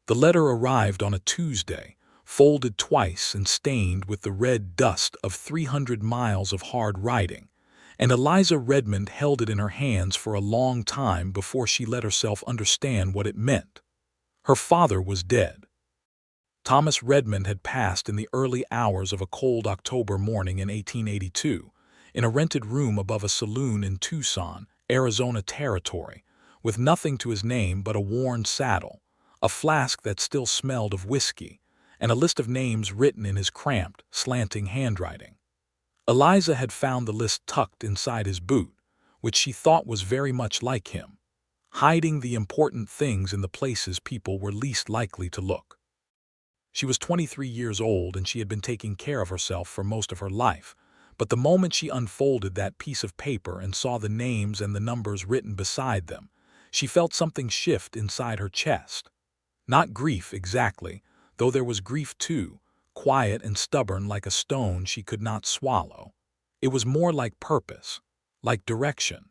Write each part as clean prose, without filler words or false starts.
The letter arrived on a Tuesday, folded twice and stained with the red dust of 300 miles of hard writing, and Eliza Redmond held it in her hands for a long time before she let herself understand what it meant. Her father was dead. Thomas Redmond had passed in the early hours of a cold October morning in 1882, in a rented room above a saloon in Tucson, Arizona Territory, with nothing to his name but a worn saddle, a flask that still smelled of whiskey, and a list of names written in his cramped, slanting handwriting. Eliza had found the list tucked inside his boot, which she thought was very much like him, hiding the important things in the places people were least likely to look. She was 23 years old and she had been taking care of herself for most of her life, but the moment she unfolded that piece of paper and saw the names and the numbers written beside them, she felt something shift inside her chest. Not grief exactly, though there was grief too, quiet and stubborn like a stone she could not swallow. It was more like purpose, like direction,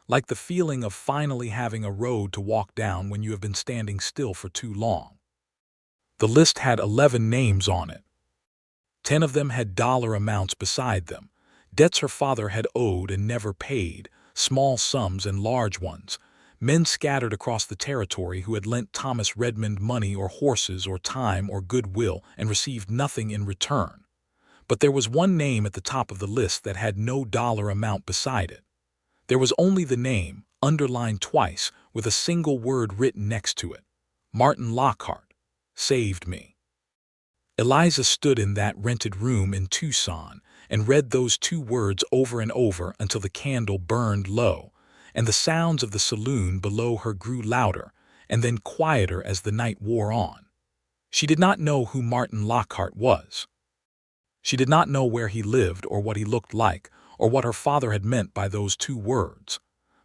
like the feeling of finally having a road to walk down when you have been standing still for too long. The list had 11 names on it. 10 of them had dollar amounts beside them, debts her father had owed and never paid, small sums and large ones, men scattered across the territory who had lent Thomas Redmond money or horses or time or goodwill and received nothing in return. But there was one name at the top of the list that had no dollar amount beside it. There was only the name, underlined twice, with a single word written next to it. Martin Lockhart. Saved me. Eliza stood in that rented room in Tucson and read those two words over and over until the candle burned low, and the sounds of the saloon below her grew louder and then quieter as the night wore on. She did not know who Martin Lockhart was. She did not know where he lived or what he looked like or what her father had meant by those two words.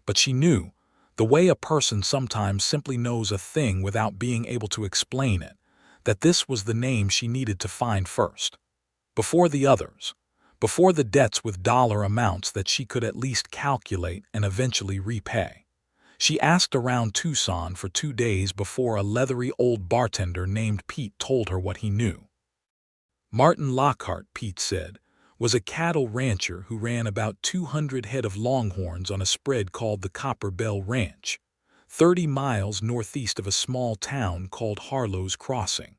But she knew, the way a person sometimes simply knows a thing without being able to explain it, that this was the name she needed to find first. Before the others. Before the debts with dollar amounts that she could at least calculate and eventually repay. She asked around Tucson for 2 days before a leathery old bartender named Pete told her what he knew. Martin Lockhart, Pete said, was a cattle rancher who ran about 200 head of longhorns on a spread called the Copper Bell Ranch, 30 miles northeast of a small town called Harlow's Crossing.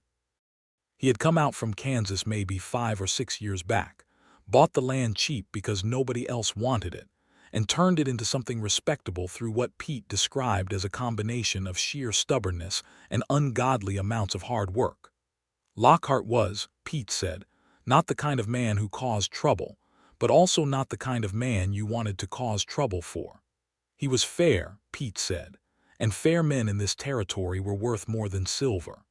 He had come out from Kansas maybe 5 or 6 years back, bought the land cheap because nobody else wanted it, and turned it into something respectable through what Pete described as a combination of sheer stubbornness and ungodly amounts of hard work. Lockhart was, Pete said, not the kind of man who caused trouble, but also not the kind of man you wanted to cause trouble for. He was fair, Pete said, and fair men in this territory were worth more than silver.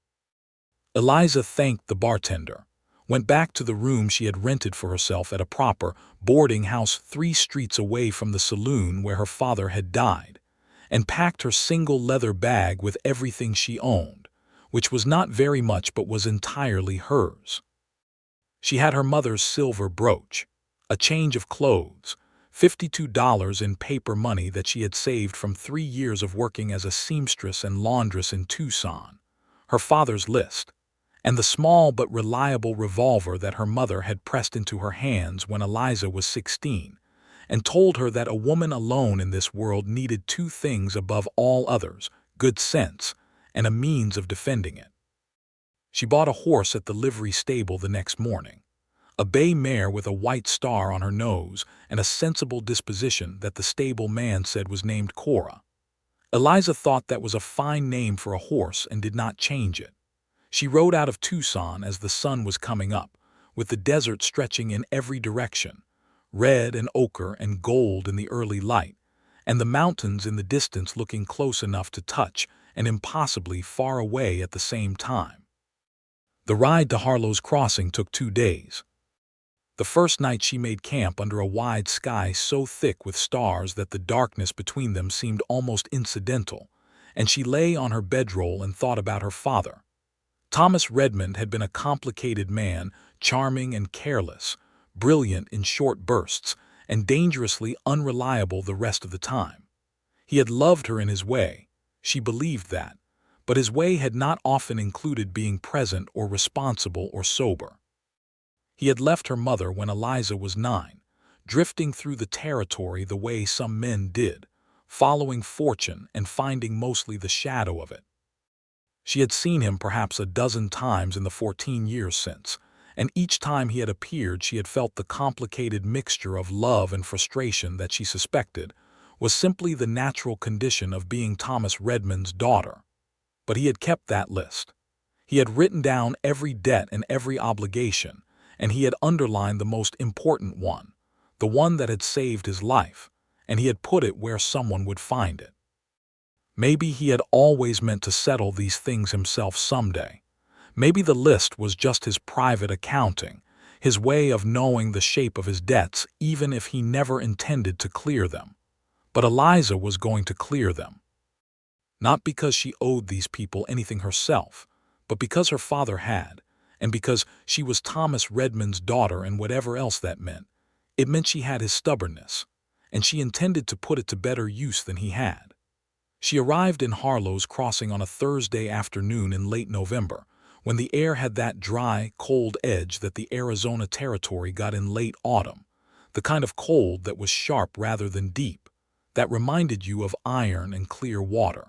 Eliza thanked the bartender, went back to the room she had rented for herself at a proper boarding house 3 streets away from the saloon where her father had died, and packed her single leather bag with everything she owned, which was not very much but was entirely hers. She had her mother's silver brooch, a change of clothes, $52 in paper money that she had saved from 3 years of working as a seamstress and laundress in Tucson, her father's list, and the small but reliable revolver that her mother had pressed into her hands when Eliza was 16, and told her that a woman alone in this world needed 2 things above all others, good sense and a means of defending it. She bought a horse at the livery stable the next morning, a bay mare with a white star on her nose and a sensible disposition that the stable man said was named Cora. Eliza thought that was a fine name for a horse and did not change it. She rode out of Tucson as the sun was coming up, with the desert stretching in every direction, red and ochre and gold in the early light, and the mountains in the distance looking close enough to touch and impossibly far away at the same time. The ride to Harlow's Crossing took 2 days. The first night she made camp under a wide sky so thick with stars that the darkness between them seemed almost incidental, and she lay on her bedroll and thought about her father. Thomas Redmond had been a complicated man, charming and careless, brilliant in short bursts, and dangerously unreliable the rest of the time. He had loved her in his way, she believed that, but his way had not often included being present or responsible or sober. He had left her mother when Eliza was 9, drifting through the territory the way some men did, following fortune and finding mostly the shadow of it. She had seen him perhaps a dozen times in the 14 years since, and each time he had appeared she had felt the complicated mixture of love and frustration that she suspected was simply the natural condition of being Thomas Redmond's daughter. But he had kept that list. He had written down every debt and every obligation, and he had underlined the most important one, the one that had saved his life, and he had put it where someone would find it. Maybe he had always meant to settle these things himself someday. Maybe the list was just his private accounting, his way of knowing the shape of his debts even if he never intended to clear them. But Eliza was going to clear them. Not because she owed these people anything herself, but because her father had, and because she was Thomas Redmond's daughter and whatever else that meant. It meant she had his stubbornness, and she intended to put it to better use than he had. She arrived in Harlow's Crossing on a Thursday afternoon in late November, when the air had that dry, cold edge that the Arizona Territory got in late autumn, the kind of cold that was sharp rather than deep, that reminded you of iron and clear water.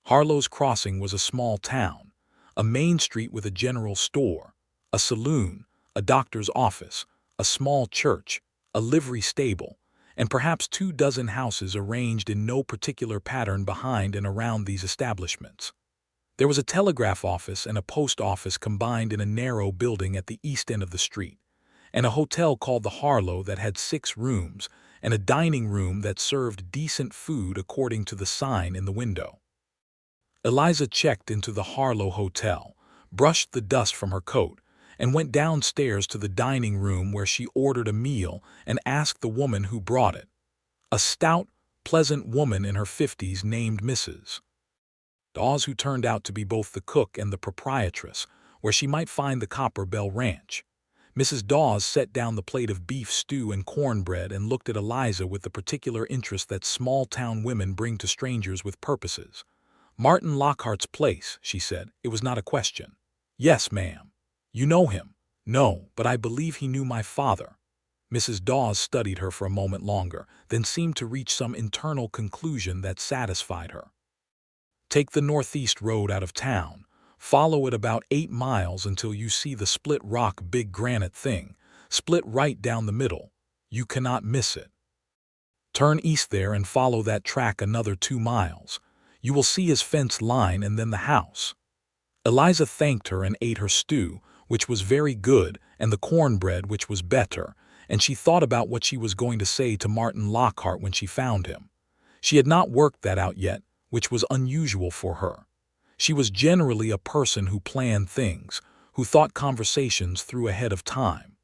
Harlow's Crossing was a small town, a main street with a general store, a saloon, a doctor's office, a small church, a livery stable, and perhaps 24 houses arranged in no particular pattern behind and around these establishments. There was a telegraph office and a post office combined in a narrow building at the east end of the street, and a hotel called the Harlow that had 6 rooms and a dining room that served decent food according to the sign in the window. Eliza checked into the Harlow Hotel, brushed the dust from her coat, and went downstairs to the dining room where she ordered a meal and asked the woman who brought it, a stout, pleasant woman in her 50s named Mrs. Dawes, who turned out to be both the cook and the proprietress, where she might find the Copper Bell Ranch. Mrs. Dawes set down the plate of beef stew and cornbread and looked at Eliza with the particular interest that small-town women bring to strangers with purposes. "Martin Lockhart's place," she said. "It was not a question." "Yes, ma'am." "You know him?" "No, but I believe he knew my father." Mrs. Dawes studied her for a moment longer, then seemed to reach some internal conclusion that satisfied her. "Take the northeast road out of town. Follow it about 8 miles until you see the split rock big granite thing, split right down the middle. You cannot miss it. Turn east there and follow that track another 2 miles. You will see his fence line and then the house." Eliza thanked her and ate her stew, which was very good, and the cornbread, which was better, and she thought about what she was going to say to Martin Lockhart when she found him. She had not worked that out yet, which was unusual for her. She was generally a person who planned things, who thought conversations through ahead of time.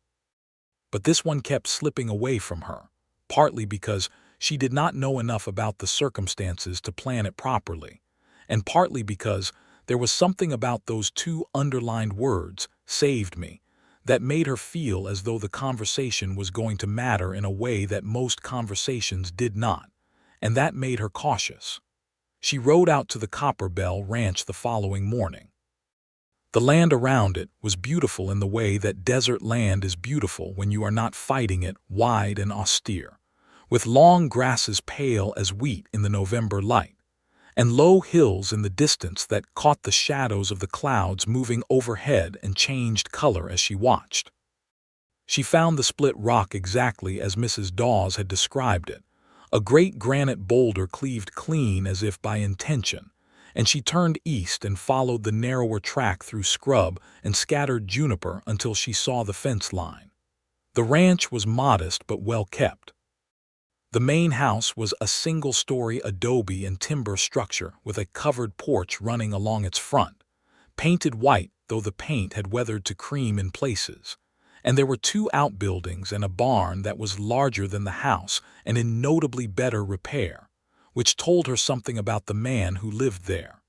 But this one kept slipping away from her, partly because she did not know enough about the circumstances to plan it properly, and partly because there was something about those 2 underlined words, "saved me," that made her feel as though the conversation was going to matter in a way that most conversations did not, and that made her cautious. She rode out to the Copper Bell Ranch the following morning. The land around it was beautiful in the way that desert land is beautiful when you are not fighting it, wide and austere, with long grasses pale as wheat in the November light, and low hills in the distance that caught the shadows of the clouds moving overhead and changed color as she watched. She found the split rock exactly as Mrs. Dawes had described it, a great granite boulder cleaved clean as if by intention, and she turned east and followed the narrower track through scrub and scattered juniper until she saw the fence line. The ranch was modest but well kept. The main house was a single-story adobe and timber structure with a covered porch running along its front, painted white though the paint had weathered to cream in places, and there were 2 outbuildings and a barn that was larger than the house and in notably better repair, which told her something about the man who lived there.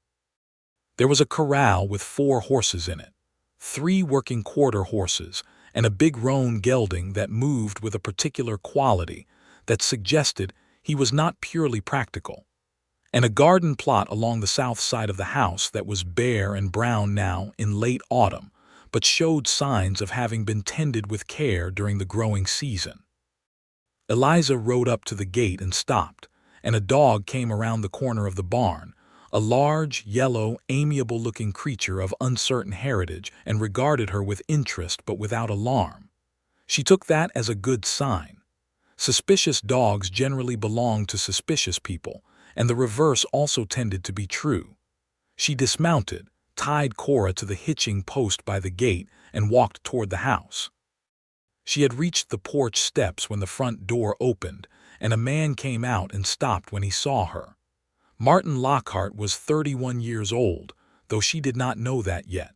There was a corral with 4 horses in it, 3 working quarter horses, and a big roan gelding that moved with a particular quality that suggested he was not purely practical. and a garden plot along the south side of the house that was bare and brown now in late autumn, but showed signs of having been tended with care during the growing season. Eliza rode up to the gate and stopped, and a dog came around the corner of the barn, a large, yellow, amiable-looking creature of uncertain heritage, and regarded her with interest but without alarm. She took that as a good sign. Suspicious dogs generally belonged to suspicious people, and the reverse also tended to be true. She dismounted, tied Cora to the hitching post by the gate, and walked toward the house. She had reached the porch steps when the front door opened, and a man came out and stopped when he saw her. Martin Lockhart was 31 years old, though she did not know that yet.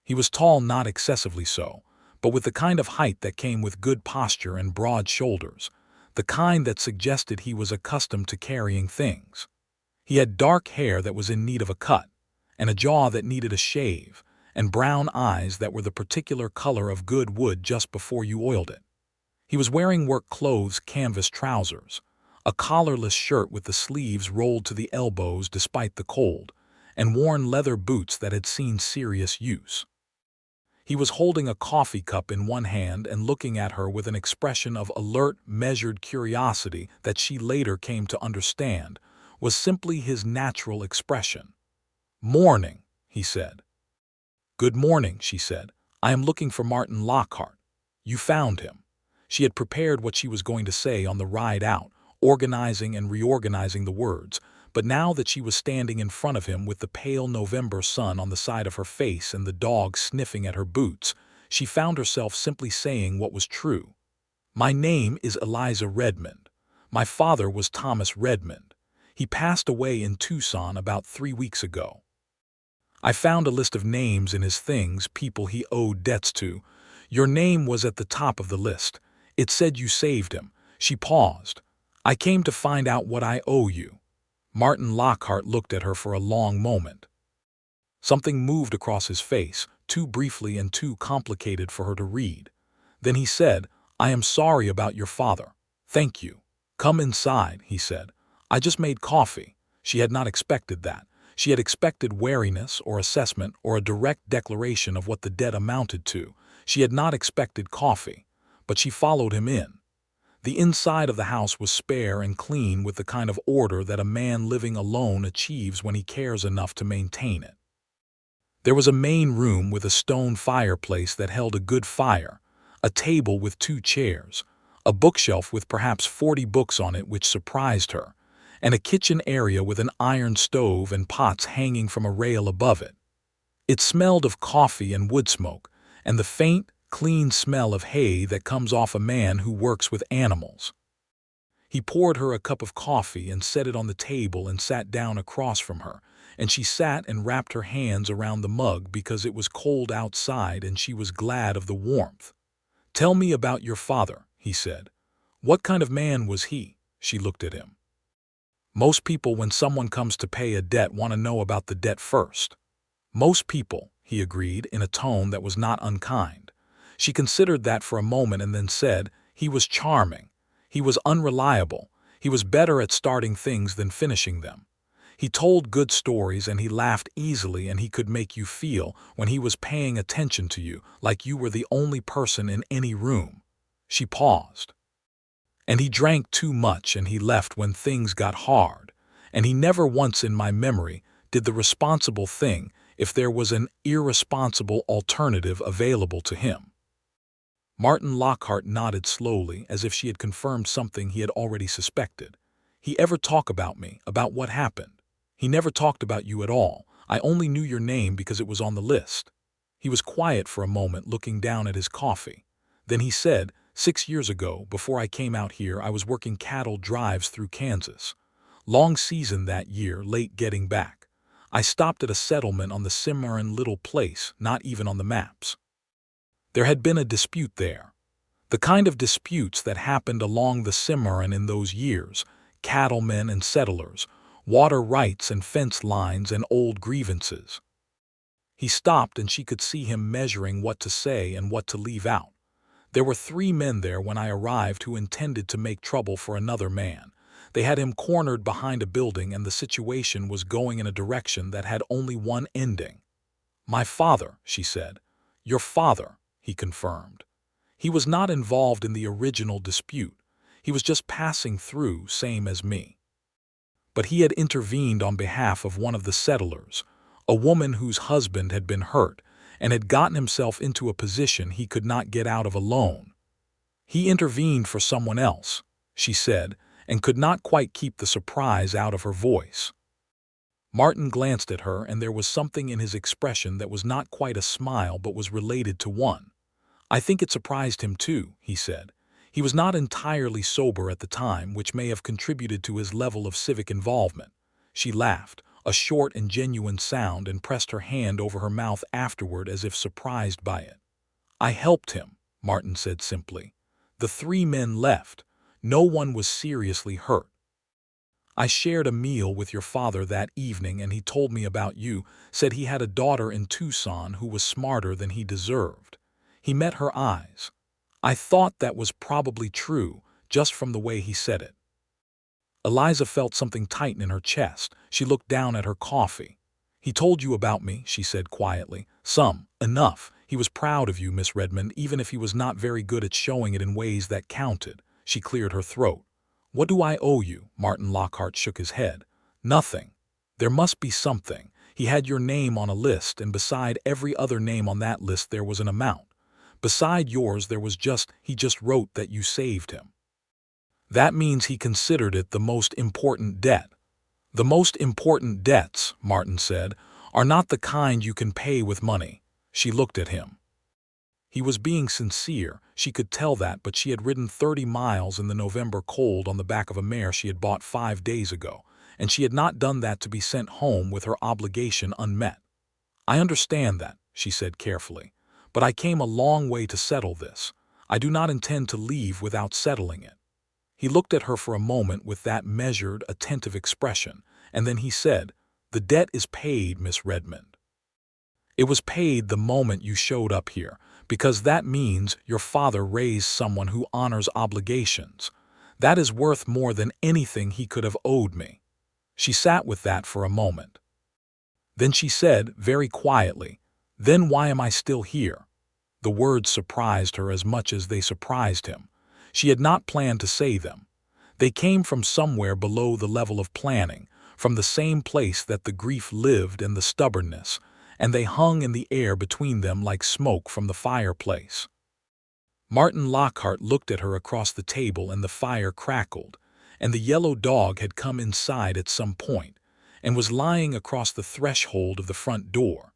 He was tall, not excessively so, but with the kind of height that came with good posture and broad shoulders, the kind that suggested he was accustomed to carrying things. He had dark hair that was in need of a cut, and a jaw that needed a shave, and brown eyes that were the particular color of good wood just before you oiled it. He was wearing work clothes, canvas trousers, a collarless shirt with the sleeves rolled to the elbows despite the cold, and worn leather boots that had seen serious use. He was holding a coffee cup in one hand and looking at her with an expression of alert, measured curiosity that she later came to understand was simply his natural expression. "Morning," he said. "Good morning," she said. "I am looking for Martin Lockhart. You found him." She had prepared what she was going to say on the ride out, organizing and reorganizing the words, but now that she was standing in front of him with the pale November sun on the side of her face and the dog sniffing at her boots, she found herself simply saying what was true. "My name is Eliza Redmond. My father was Thomas Redmond. He passed away in Tucson about 3 weeks ago. I found a list of names in his things, people he owed debts to. Your name was at the top of the list. It said you saved him." She paused. "I came to find out what I owe you." Martin Lockhart looked at her for a long moment. Something moved across his face, too briefly and too complicated for her to read. Then he said, "I am sorry about your father." "Thank you. Come inside," he said. "I just made coffee." She had not expected that. She had expected wariness or assessment or a direct declaration of what the debt amounted to. She had not expected coffee, but she followed him in. The inside of the house was spare and clean with the kind of order that a man living alone achieves when he cares enough to maintain it. There was a main room with a stone fireplace that held a good fire, a table with 2 chairs, a bookshelf with perhaps 40 books on it which surprised her, and a kitchen area with an iron stove and pots hanging from a rail above it. It smelled of coffee and wood smoke, and the faint, clean smell of hay that comes off a man who works with animals. He poured her a cup of coffee and set it on the table and sat down across from her, and she sat and wrapped her hands around the mug because it was cold outside and she was glad of the warmth. "Tell me about your father," he said. "What kind of man was he?" She looked at him. "Most people, when someone comes to pay a debt, want to know about the debt first." "Most people," he agreed in a tone that was not unkind. She considered that for a moment and then said, "He was charming. He was unreliable. He was better at starting things than finishing them. He told good stories and he laughed easily and he could make you feel, when he was paying attention to you, like you were the only person in any room." She paused. "And he drank too much and he left when things got hard, and he never once in my memory did the responsible thing if there was an irresponsible alternative available to him." Martin Lockhart nodded slowly as if she had confirmed something he had already suspected. "He ever talk about me, about what happened?" "He never talked about you at all. I only knew your name because it was on the list." He was quiet for a moment, looking down at his coffee. Then he said, 6 years ago, before I came out here, I was working cattle drives through Kansas. Long season that year, late getting back. I stopped at a settlement on the Cimarron little place, not even on the maps. There had been a dispute there. The kind of disputes that happened along the Cimarron in those years, cattlemen and settlers, water rights and fence lines and old grievances. He stopped and she could see him measuring what to say and what to leave out. "There were 3 men there when I arrived who intended to make trouble for another man. They had him cornered behind a building, and the situation was going in a direction that had only one ending. "My father," she said. "Your father," he confirmed. "He was not involved in the original dispute. He was just passing through, same as me. But he had intervened on behalf of one of the settlers, a woman whose husband had been hurt and had gotten himself into a position he could not get out of alone. He intervened for someone else," she said, and could not quite keep the surprise out of her voice. Martin glanced at her, and there was something in his expression that was not quite a smile but was related to one. "I think it surprised him too," he said. "He was not entirely sober at the time, which may have contributed to his level of civic involvement." She laughed, a short and genuine sound, and pressed her hand over her mouth afterward as if surprised by it. "I helped him," Martin said simply. "The 3 men left. No one was seriously hurt. I shared a meal with your father that evening, and he told me about you, said he had a daughter in Tucson who was smarter than he deserved. He met her eyes. I thought that was probably true, just from the way he said it." Eliza felt something tighten in her chest. She looked down at her coffee. "He told you about me," she said quietly. Enough. He was proud of you, Miss Redmond, even if he was not very good at showing it in ways that counted." She cleared her throat. "What do I owe you?" Martin Lockhart shook his head. "Nothing. There must be something. He had your name on a list, and beside every other name on that list there was an amount. Beside yours there was he just wrote that you saved him. That means he considered it the most important debt." "The most important debts," Martin said, "are not the kind you can pay with money." She looked at him. He was being sincere, she could tell that, but she had ridden 30 miles in the November cold on the back of a mare she had bought 5 days ago, and she had not done that to be sent home with her obligation unmet. "I understand that," she said carefully, "but I came a long way to settle this. I do not intend to leave without settling it." He looked at her for a moment with that measured, attentive expression, and then he said, "The debt is paid, Miss Redmond. It was paid the moment you showed up here, because that means your father raised someone who honors obligations. That is worth more than anything he could have owed me." She sat with that for a moment. Then she said, very quietly, "Then why am I still here?" The words surprised her as much as they surprised him. She had not planned to say them. They came from somewhere below the level of planning, from the same place that the grief lived and the stubbornness, and they hung in the air between them like smoke from the fireplace. Martin Lockhart looked at her across the table, and the fire crackled, and the yellow dog had come inside at some point, and was lying across the threshold of the front door,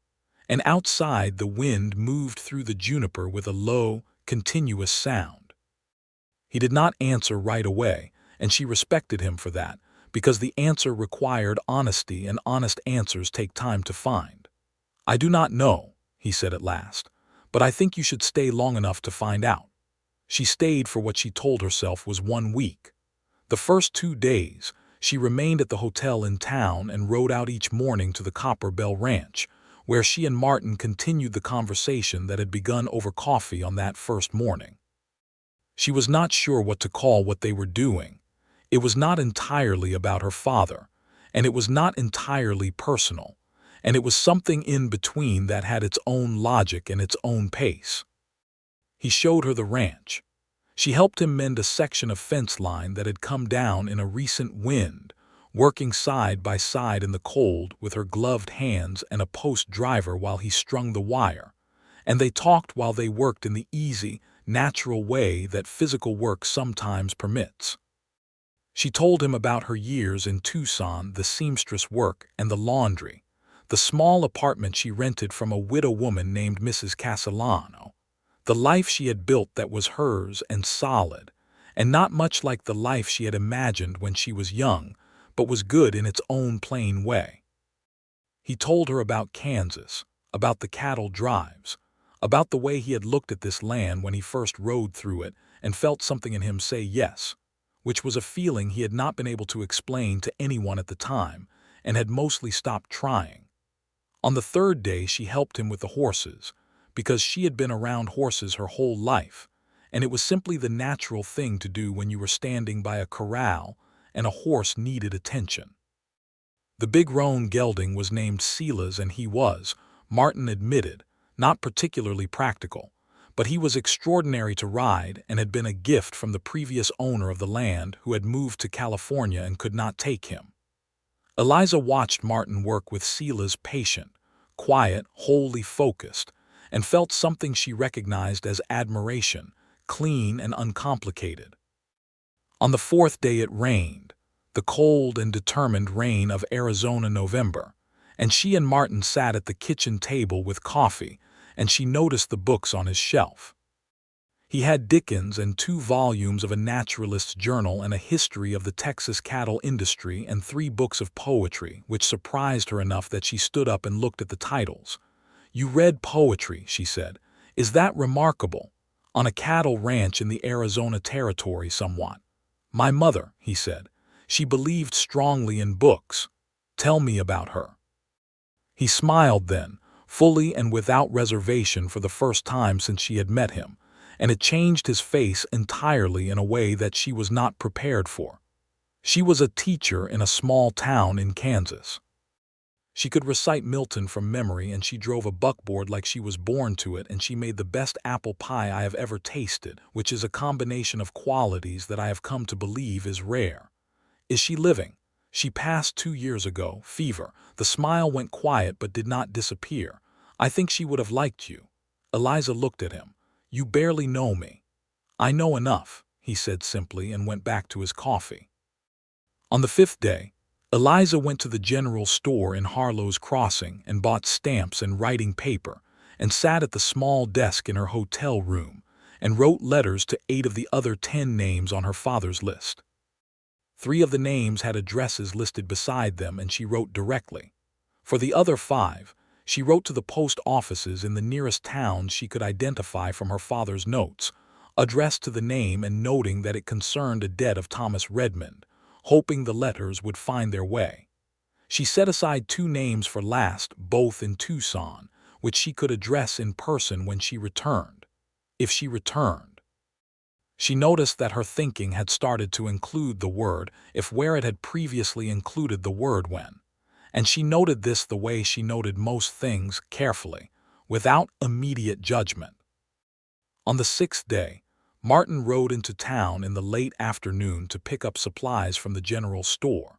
and outside the wind moved through the juniper with a low, continuous sound. He did not answer right away, and she respected him for that, because the answer required honesty, and honest answers take time to find. "I do not know," he said at last, "but I think you should stay long enough to find out." She stayed for what she told herself was 1 week. The first 2 days, she remained at the hotel in town and rode out each morning to the Copper Bell Ranch, where she and Martin continued the conversation that had begun over coffee on that first morning. She was not sure what to call what they were doing. It was not entirely about her father, and it was not entirely personal, and it was something in between that had its own logic and its own pace. He showed her the ranch. She helped him mend a section of fence line that had come down in a recent wind, working side by side in the cold with her gloved hands and a post driver while he strung the wire, and they talked while they worked in the easy, natural way that physical work sometimes permits. She told him about her years in Tucson, the seamstress work, and the laundry, the small apartment she rented from a widow woman named Mrs. Castellano, the life she had built that was hers and solid, and not much like the life she had imagined when she was young, but was good in its own plain way. He told her about Kansas, about the cattle drives, about the way he had looked at this land when he first rode through it and felt something in him say yes, which was a feeling he had not been able to explain to anyone at the time and had mostly stopped trying. On the 3rd day she helped him with the horses, because she had been around horses her whole life, and it was simply the natural thing to do when you were standing by a corral and a horse needed attention. The big roan gelding was named Silas, and he was, Martin admitted, not particularly practical, but he was extraordinary to ride and had been a gift from the previous owner of the land who had moved to California and could not take him. Eliza watched Martin work with Silas, patient, quiet, wholly focused, and felt something she recognized as admiration, clean and uncomplicated. On the fourth day it rained, the cold and determined rain of Arizona November, and she and Martin sat at the kitchen table with coffee, and she noticed the books on his shelf. He had Dickens and 2 volumes of a naturalist's journal and a history of the Texas cattle industry and 3 books of poetry, which surprised her enough that she stood up and looked at the titles. "You read poetry," she said. "Is that remarkable? On a cattle ranch in the Arizona Territory somewhat." "My mother," he said. "She believed strongly in books. Tell me about her." He smiled then, fully and without reservation for the first time since she had met him, and it changed his face entirely in a way that she was not prepared for. She was a teacher in a small town in Kansas. She could recite Milton from memory, and she drove a buckboard like she was born to it, and she made the best apple pie I have ever tasted, which is a combination of qualities that I have come to believe is rare. "Is she living?" "She passed 2 years ago, fever." The smile went quiet but did not disappear. "I think she would have liked you." Eliza looked at him. "You barely know me." "I know enough," he said simply, and went back to his coffee. On the 5th day, Eliza went to the general store in Harlow's Crossing and bought stamps and writing paper, and sat at the small desk in her hotel room, and wrote letters to 8 of the other 10 names on her father's list. 3 of the names had addresses listed beside them, and she wrote directly. For the other 5, she wrote to the post offices in the nearest towns she could identify from her father's notes, addressed to the name and noting that it concerned a debt of Thomas Redmond, hoping the letters would find their way. She set aside 2 names for last, both in Tucson, which she could address in person when she returned. If she returned. She noticed that her thinking had started to include the word "if" where it had previously included the word "when." And she noted this the way she noted most things, carefully, without immediate judgment. On the 6th day, Martin rode into town in the late afternoon to pick up supplies from the general store,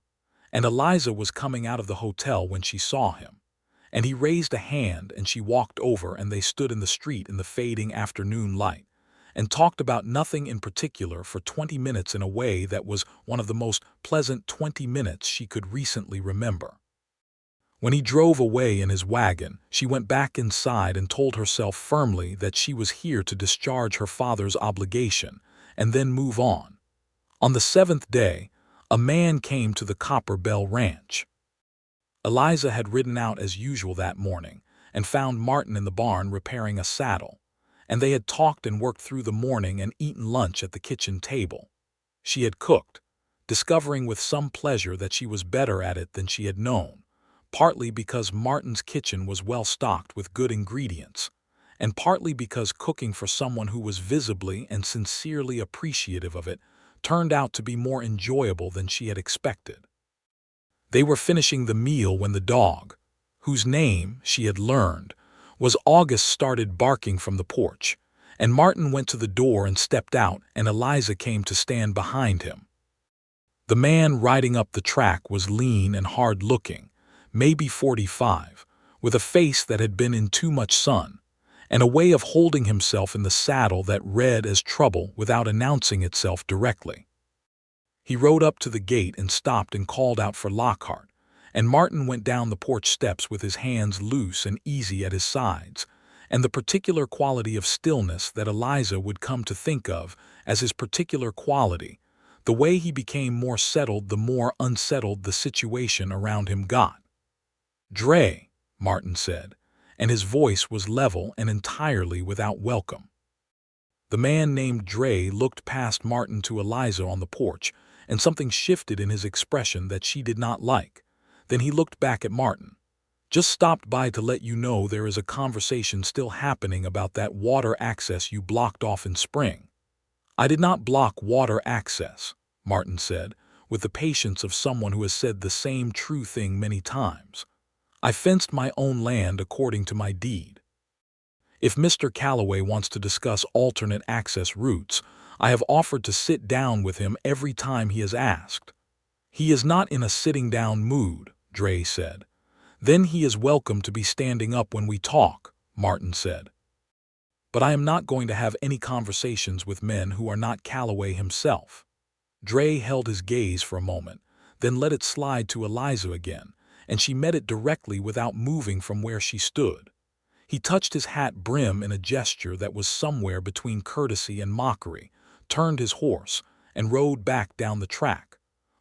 and Eliza was coming out of the hotel when she saw him, and he raised a hand and she walked over, and they stood in the street in the fading afternoon light, and talked about nothing in particular for 20 minutes in a way that was one of the most pleasant 20 minutes she could recently remember. When he drove away in his wagon, she went back inside and told herself firmly that she was here to discharge her father's obligation and then move on. On the 7th day, a man came to the Copper Bell Ranch. Eliza had ridden out as usual that morning and found Martin in the barn repairing a saddle, and they had talked and worked through the morning and eaten lunch at the kitchen table. She had cooked, discovering with some pleasure that she was better at it than she had known, partly because Martin's kitchen was well stocked with good ingredients, and partly because cooking for someone who was visibly and sincerely appreciative of it turned out to be more enjoyable than she had expected. They were finishing the meal when the dog, whose name, she had learned, was August, started barking from the porch, and Martin went to the door and stepped out, and Eliza came to stand behind him. The man riding up the track was lean and hard-looking, maybe 45, with a face that had been in too much sun, and a way of holding himself in the saddle that read as trouble without announcing itself directly. He rode up to the gate and stopped and called out for Lockhart, and Martin went down the porch steps with his hands loose and easy at his sides, and the particular quality of stillness that Eliza would come to think of as his particular quality, the way he became more settled the more unsettled the situation around him got. "Dre," Martin said, and his voice was level and entirely without welcome. The man named Dre looked past Martin to Eliza on the porch, and something shifted in his expression that she did not like. Then he looked back at Martin. "Just stopped by to let you know there is a conversation still happening about that water access you blocked off in spring." "I did not block water access," Martin said, with the patience of someone who has said the same true thing many times. I fenced my own land according to my deed. If Mr. Calloway wants to discuss alternate access routes, I have offered to sit down with him every time he has asked. He is not in a sitting-down mood, Dre said. Then he is welcome to be standing up when we talk, Martin said. But I am not going to have any conversations with men who are not Calloway himself. Dre held his gaze for a moment, then let it slide to Eliza again, and she met it directly without moving from where she stood. He touched his hat brim in a gesture that was somewhere between courtesy and mockery, turned his horse, and rode back down the track.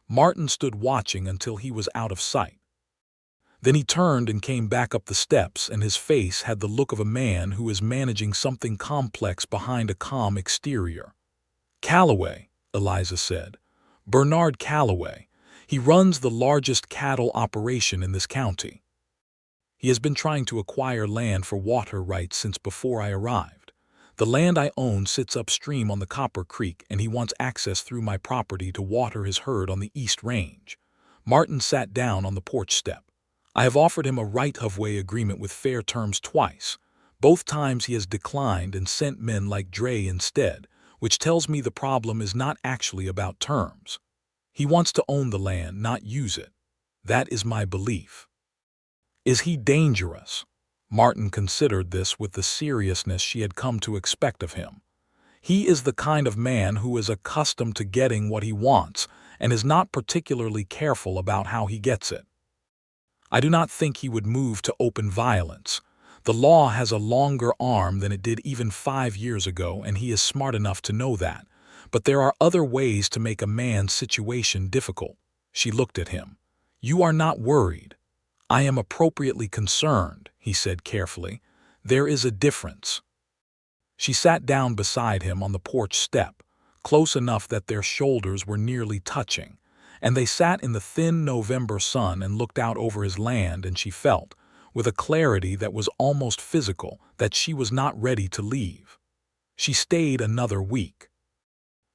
Martin stood watching until he was out of sight. Then he turned and came back up the steps, and his face had the look of a man who is managing something complex behind a calm exterior. "Calloway," Eliza said. "Bernard Calloway. He runs the largest cattle operation in this county. He has been trying to acquire land for water rights since before I arrived. The land I own sits upstream on the Copper Creek, and he wants access through my property to water his herd on the East Range." Martin sat down on the porch step. "I have offered him a right-of-way agreement with fair terms twice. Both times he has declined and sent men like Dre instead, which tells me the problem is not actually about terms. He wants to own the land, not use it. That is my belief." "Is he dangerous?" Martin considered this with the seriousness she had come to expect of him. "He is the kind of man who is accustomed to getting what he wants and is not particularly careful about how he gets it. I do not think he would move to open violence. The law has a longer arm than it did even 5 years ago, and he is smart enough to know that. But there are other ways to make a man's situation difficult." She looked at him. "You are not worried." "I am appropriately concerned," he said carefully. "There is a difference." She sat down beside him on the porch step, close enough that their shoulders were nearly touching, and they sat in the thin November sun and looked out over his land, and she felt, with a clarity that was almost physical, that she was not ready to leave. She stayed another week.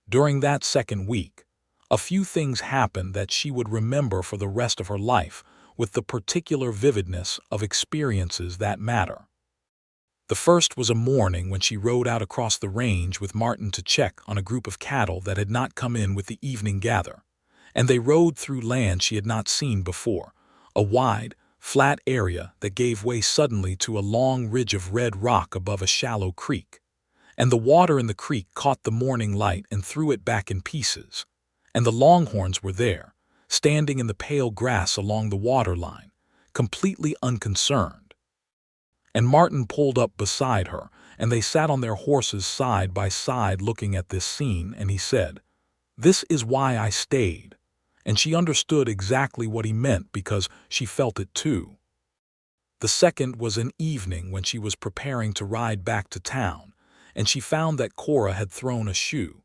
During that second week, a few things happened that she would remember for the rest of her life, with the particular vividness of experiences that matter. The first was a morning when she rode out across the range with Martin to check on a group of cattle that had not come in with the evening gather, and they rode through land she had not seen before, a wide, flat area that gave way suddenly to a long ridge of red rock above a shallow creek. And the water in the creek caught the morning light and threw it back in pieces. And the longhorns were there, standing in the pale grass along the water line, completely unconcerned. And Martin pulled up beside her, and they sat on their horses side by side looking at this scene, and he said, "This is why I stayed." And she understood exactly what he meant because she felt it too. The second was an evening when she was preparing to ride back to town, and she found that Cora had thrown a shoe,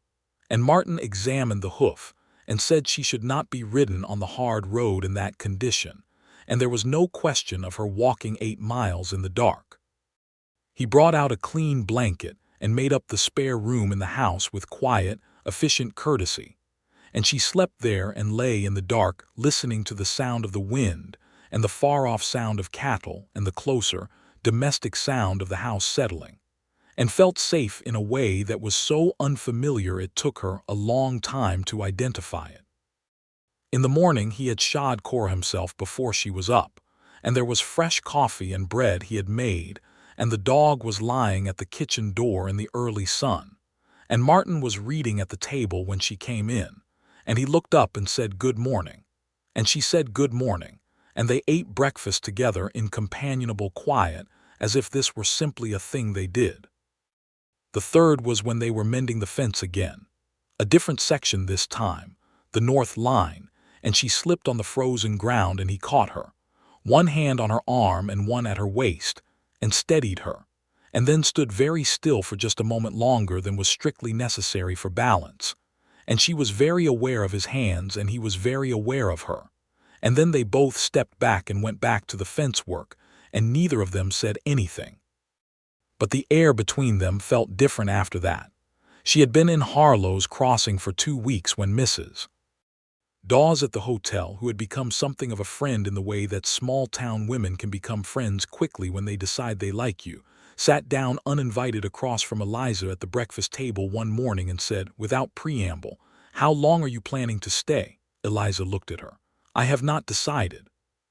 and Martin examined the hoof and said she should not be ridden on the hard road in that condition, and there was no question of her walking 8 miles in the dark. He brought out a clean blanket and made up the spare room in the house with quiet, efficient courtesy, and she slept there and lay in the dark listening to the sound of the wind and the far-off sound of cattle and the closer, domestic sound of the house settling, and felt safe in a way that was so unfamiliar it took her a long time to identify it. In the morning he had shod Cora himself before she was up, and there was fresh coffee and bread he had made, and the dog was lying at the kitchen door in the early sun, and Martin was reading at the table when she came in, and he looked up and said good morning, and she said good morning, and they ate breakfast together in companionable quiet as if this were simply a thing they did. The third was when they were mending the fence again, a different section this time, the north line, and she slipped on the frozen ground and he caught her, one hand on her arm and one at her waist, and steadied her, and then stood very still for just a moment longer than was strictly necessary for balance, and she was very aware of his hands and he was very aware of her, and then they both stepped back and went back to the fence work, and neither of them said anything. But the air between them felt different after that. She had been in Harlow's Crossing for 2 weeks when Mrs. Dawes at the hotel, who had become something of a friend in the way that small-town women can become friends quickly when they decide they like you, sat down uninvited across from Eliza at the breakfast table one morning and said, without preamble, "How long are you planning to stay?" Eliza looked at her. "I have not decided."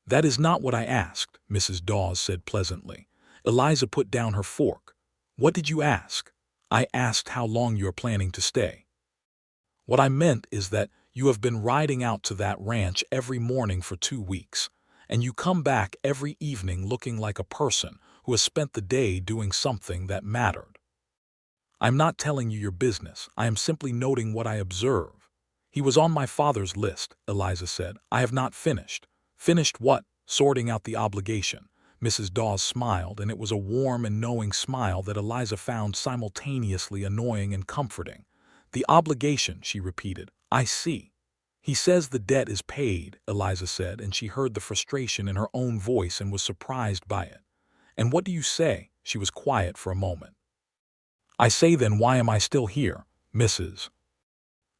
"That is not what I asked," Mrs. Dawes said pleasantly. Eliza put down her fork. "What did you ask?" "I asked how long you are planning to stay." "What I meant is that you have been riding out to that ranch every morning for 2 weeks, and you come back every evening looking like a person who has spent the day doing something that mattered." "I'm not telling you your business. I am simply noting what I observe." "He was on my father's list," Eliza said. "I have not finished." "Finished what?" "Sorting out the obligation." Mrs. Dawes smiled, and it was a warm and knowing smile that Eliza found simultaneously annoying and comforting. "The obligation," she repeated. "I see." "He says the debt is paid," Eliza said, and she heard the frustration in her own voice and was surprised by it. "And what do you say?" She was quiet for a moment. "I say then, why am I still here, Mrs.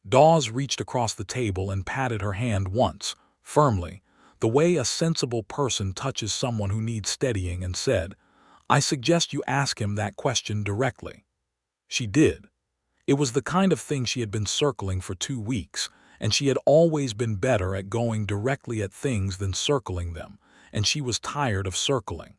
Dawes reached across the table and patted her hand once, firmly, the way a sensible person touches someone who needs steadying, and said, "I suggest you ask him that question directly." She did. It was the kind of thing she had been circling for 2 weeks, and she had always been better at going directly at things than circling them, and she was tired of circling.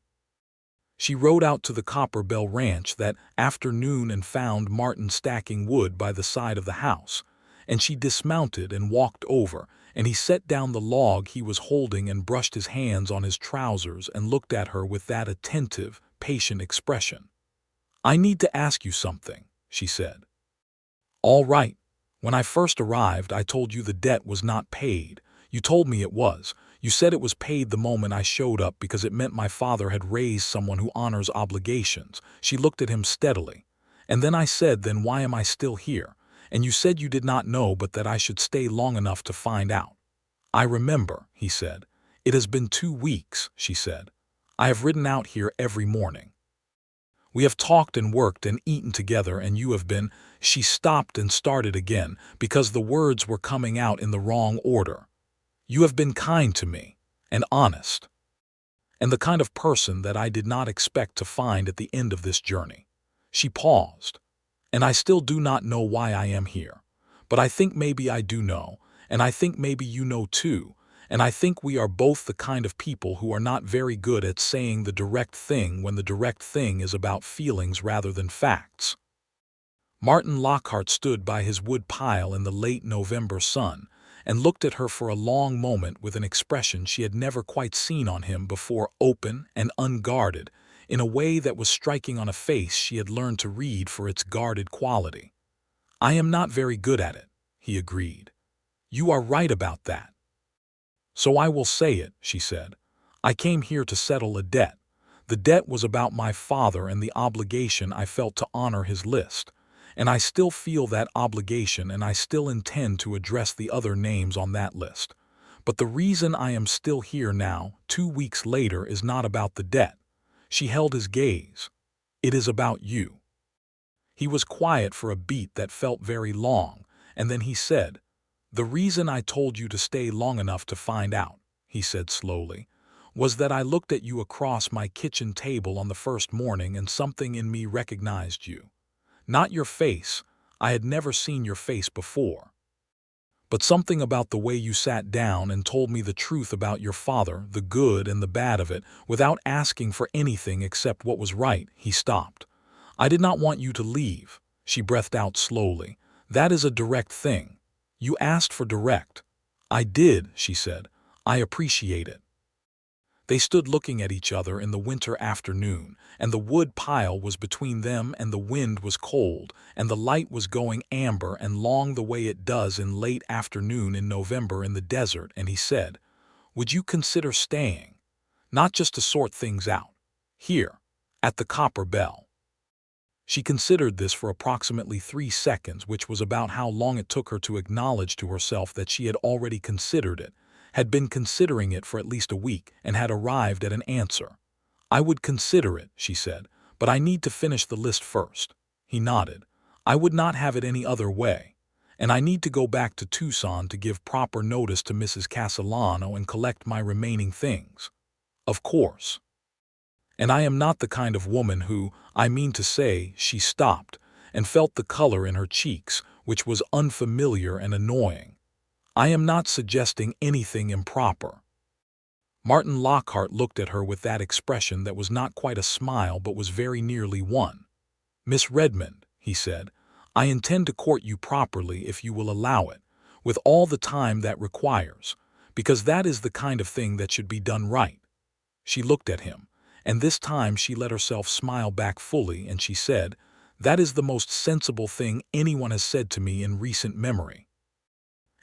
She rode out to the Copper Bell Ranch that afternoon and found Martin stacking wood by the side of the house, and she dismounted and walked over, and he set down the log he was holding and brushed his hands on his trousers and looked at her with that attentive, patient expression. "I need to ask you something," she said. "All right. When I first arrived, I told you the debt was not paid. You told me it was. You said it was paid the moment I showed up because it meant my father had raised someone who honors obligations." She looked at him steadily. "And then I said, then why am I still here? And you said you did not know, but that I should stay long enough to find out." "I remember," he said. "It has been 2 weeks," she said. "I have ridden out here every morning. We have talked and worked and eaten together, and you have been—" She stopped and started again because the words were coming out in the wrong order. "You have been kind to me, and honest, and the kind of person that I did not expect to find at the end of this journey." She paused. "And I still do not know why I am here. But I think maybe I do know, and I think maybe you know too, and I think we are both the kind of people who are not very good at saying the direct thing when the direct thing is about feelings rather than facts." Martin Lockhart stood by his wood pile in the late November sun and looked at her for a long moment with an expression she had never quite seen on him before, open and unguarded, in a way that was striking on a face she had learned to read for its guarded quality. "I am not very good at it," he agreed. "You are right about that." "So I will say it," she said. "I came here to settle a debt. The debt was about my father and the obligation I felt to honor his list. And I still feel that obligation, and I still intend to address the other names on that list. But the reason I am still here now, 2 weeks later, is not about the debt." She held his gaze. "It is about you." He was quiet for a beat that felt very long, and then he said, "The reason I told you to stay long enough to find out," he said slowly, "was that I looked at you across my kitchen table on the first morning, and something in me recognized you. Not your face, I had never seen your face before. But something about the way you sat down and told me the truth about your father, the good and the bad of it, without asking for anything except what was right." He stopped. "I did not want you to leave," she breathed out slowly. "That is a direct thing. You asked for direct." "I did," she said. "I appreciate it." They stood looking at each other in the winter afternoon, and the wood pile was between them, and the wind was cold, and the light was going amber and long the way it does in late afternoon in November in the desert, and he said, "Would you consider staying? Not just to sort things out. Here, at the Copper Bell." She considered this for approximately 3 seconds, which was about how long it took her to acknowledge to herself that she had already considered it, had been considering it for at least a week, and had arrived at an answer. "I would consider it," she said, "but I need to finish the list first." He nodded. "I would not have it any other way. and I need to go back to Tucson to give proper notice to Mrs. Castellano and collect my remaining things. Of course. And I am not the kind of woman who, I mean to say, she stopped, and felt the color in her cheeks, which was unfamiliar and annoying. I am not suggesting anything improper. Martin Lockhart looked at her with that expression that was not quite a smile but was very nearly one. "Miss Redmond," he said, "I intend to court you properly if you will allow it, with all the time that requires, because that is the kind of thing that should be done right." She looked at him, and this time she let herself smile back fully, and she said, "That is the most sensible thing anyone has said to me in recent memory.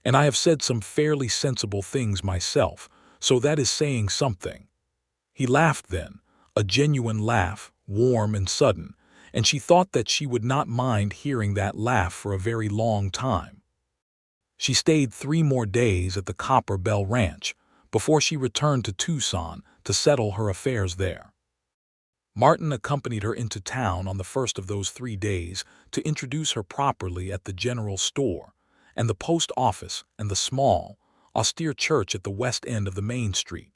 And I have said some fairly sensible things myself, so that is saying something." He laughed then, a genuine laugh, warm and sudden, and she thought that she would not mind hearing that laugh for a very long time. She stayed 3 more days at the Copper Bell Ranch before she returned to Tucson to settle her affairs there. Martin accompanied her into town on the first of those 3 days to introduce her properly at the general store, and the post office and the small, austere church at the west end of the main street,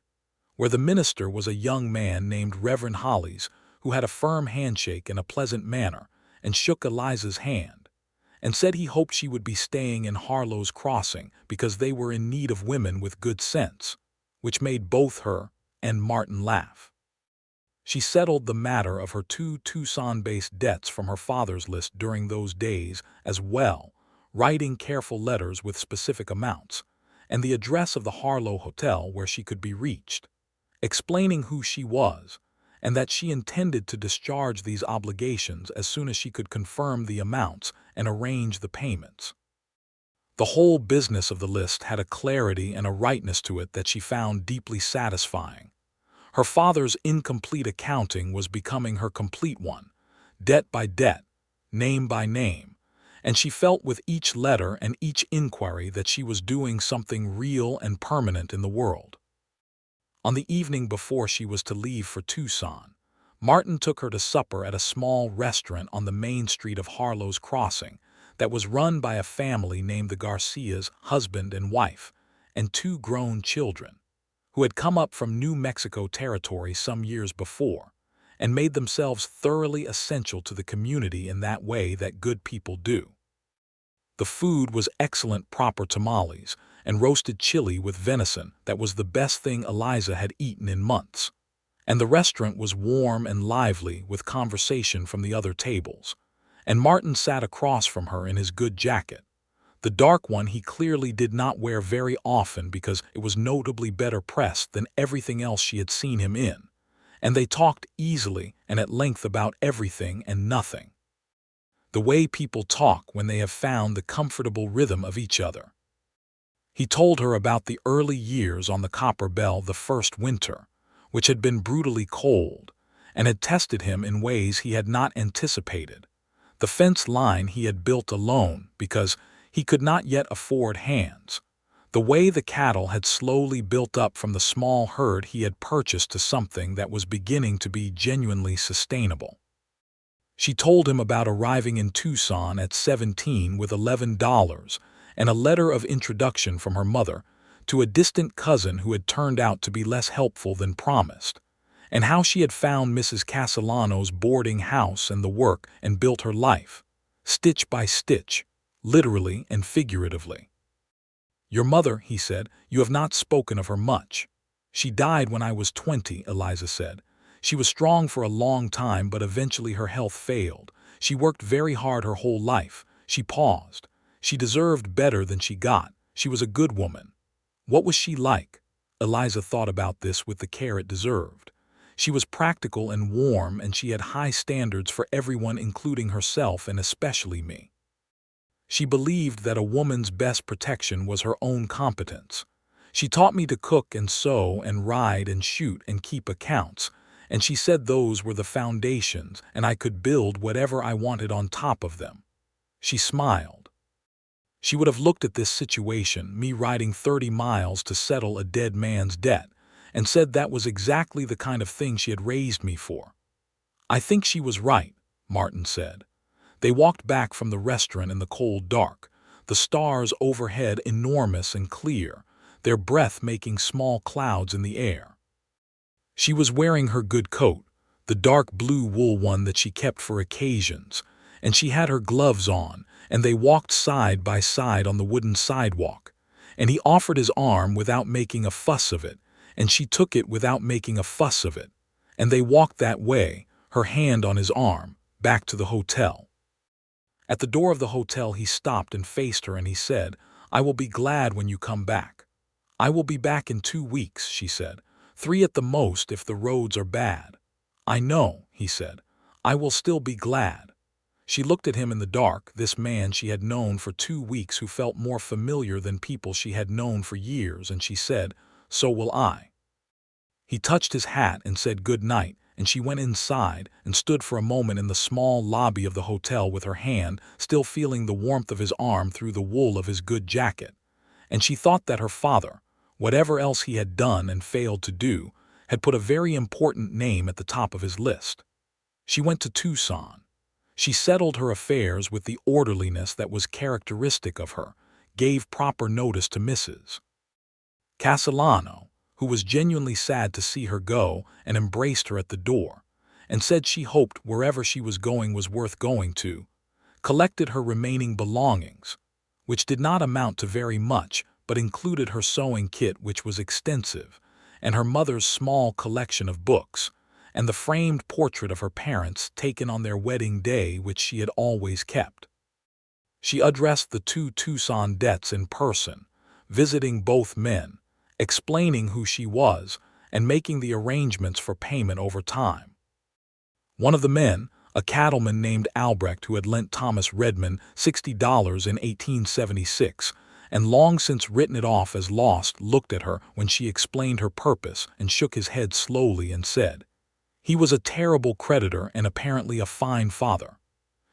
where the minister was a young man named Reverend Hollis, who had a firm handshake and a pleasant manner, and shook Eliza's hand, and said he hoped she would be staying in Harlow's Crossing because they were in need of women with good sense, which made both her and Martin laugh. She settled the matter of her 2 Tucson-based debts from her father's list during those days as well, writing careful letters with specific amounts, and the address of the Harlow Hotel where she could be reached, explaining who she was, and that she intended to discharge these obligations as soon as she could confirm the amounts and arrange the payments. The whole business of the list had a clarity and a rightness to it that she found deeply satisfying. Her father's incomplete accounting was becoming her complete one, debt by debt, name by name, and she felt with each letter and each inquiry that she was doing something real and permanent in the world. On the evening before she was to leave for Tucson, Martin took her to supper at a small restaurant on the main street of Harlow's Crossing that was run by a family named the Garcias, husband and wife, and 2 grown children, who had come up from New Mexico territory some years before, and made themselves thoroughly essential to the community in that way that good people do. The food was excellent proper tamales and roasted chili with venison that was the best thing Eliza had eaten in months, and the restaurant was warm and lively with conversation from the other tables, and Martin sat across from her in his good jacket. The dark one he clearly did not wear very often because it was notably better pressed than everything else she had seen him in, and they talked easily and at length about everything and nothing, the way people talk when they have found the comfortable rhythm of each other. He told her about the early years on the Copper Bell the first winter, which had been brutally cold, and had tested him in ways he had not anticipated. The fence line he had built alone because he could not yet afford hands. The way the cattle had slowly built up from the small herd he had purchased to something that was beginning to be genuinely sustainable. She told him about arriving in Tucson at 17 with $11 and a letter of introduction from her mother to a distant cousin who had turned out to be less helpful than promised, and how she had found Mrs. Castellano's boarding house and the work and built her life, stitch by stitch, literally and figuratively. "Your mother," he said, "you have not spoken of her much." "She died when I was 20, Eliza said. "She was strong for a long time, but eventually her health failed. She worked very hard her whole life." She paused. "She deserved better than she got. She was a good woman." What was she like? Eliza thought about this with the care it deserved. She was practical and warm, and she had high standards for everyone, including herself and especially me. She believed that a woman's best protection was her own competence. She taught me to cook and sew and ride and shoot and keep accounts, and she said those were the foundations and I could build whatever I wanted on top of them. She smiled. She would have looked at this situation, me riding 30 miles to settle a dead man's debt, and said that was exactly the kind of thing she had raised me for. "I think she was right," Martin said. They walked back from the restaurant in the cold dark, the stars overhead enormous and clear, their breath making small clouds in the air. She was wearing her good coat, the dark blue wool one that she kept for occasions, and she had her gloves on, and they walked side by side on the wooden sidewalk, and he offered his arm without making a fuss of it, and she took it without making a fuss of it, and they walked that way, her hand on his arm, back to the hotel. At the door of the hotel he stopped and faced her and he said, "I will be glad when you come back." "I will be back in 2 weeks," she said. "3 at the most if the roads are bad." "I know," he said. "I will still be glad." She looked at him in the dark, this man she had known for 2 weeks who felt more familiar than people she had known for years, and she said, "So will I." He touched his hat and said good night, and she went inside and stood for a moment in the small lobby of the hotel with her hand still feeling the warmth of his arm through the wool of his good jacket. And she thought that her father, whatever else he had done and failed to do, had put a very important name at the top of his list. She went to Tucson. She settled her affairs with the orderliness that was characteristic of her, gave proper notice to Mrs. Castellano, who was genuinely sad to see her go, and embraced her at the door, and said she hoped wherever she was going was worth going to, collected her remaining belongings, which did not amount to very much, but included her sewing kit, which was extensive, and her mother's small collection of books, and the framed portrait of her parents taken on their wedding day, which she had always kept. She addressed the 2 Tucson debts in person, visiting both men, explaining who she was, and making the arrangements for payment over time. One of the men, a cattleman named Albrecht who had lent Thomas Redmond $60 in 1876, and long since written it off as lost, looked at her when she explained her purpose and shook his head slowly and said, "He was a terrible creditor and apparently a fine father."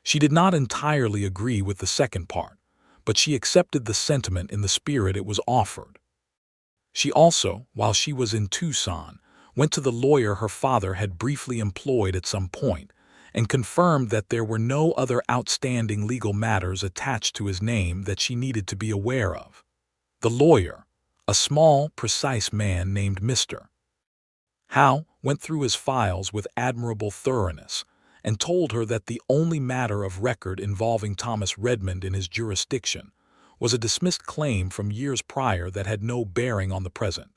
She did not entirely agree with the second part, but she accepted the sentiment in the spirit it was offered. She also, while she was in Tucson, went to the lawyer her father had briefly employed at some point and confirmed that there were no other outstanding legal matters attached to his name that she needed to be aware of. The lawyer, a small, precise man named Mr. Howe, went through his files with admirable thoroughness and told her that the only matter of record involving Thomas Redmond in his jurisdiction was a dismissed claim from years prior that had no bearing on the present,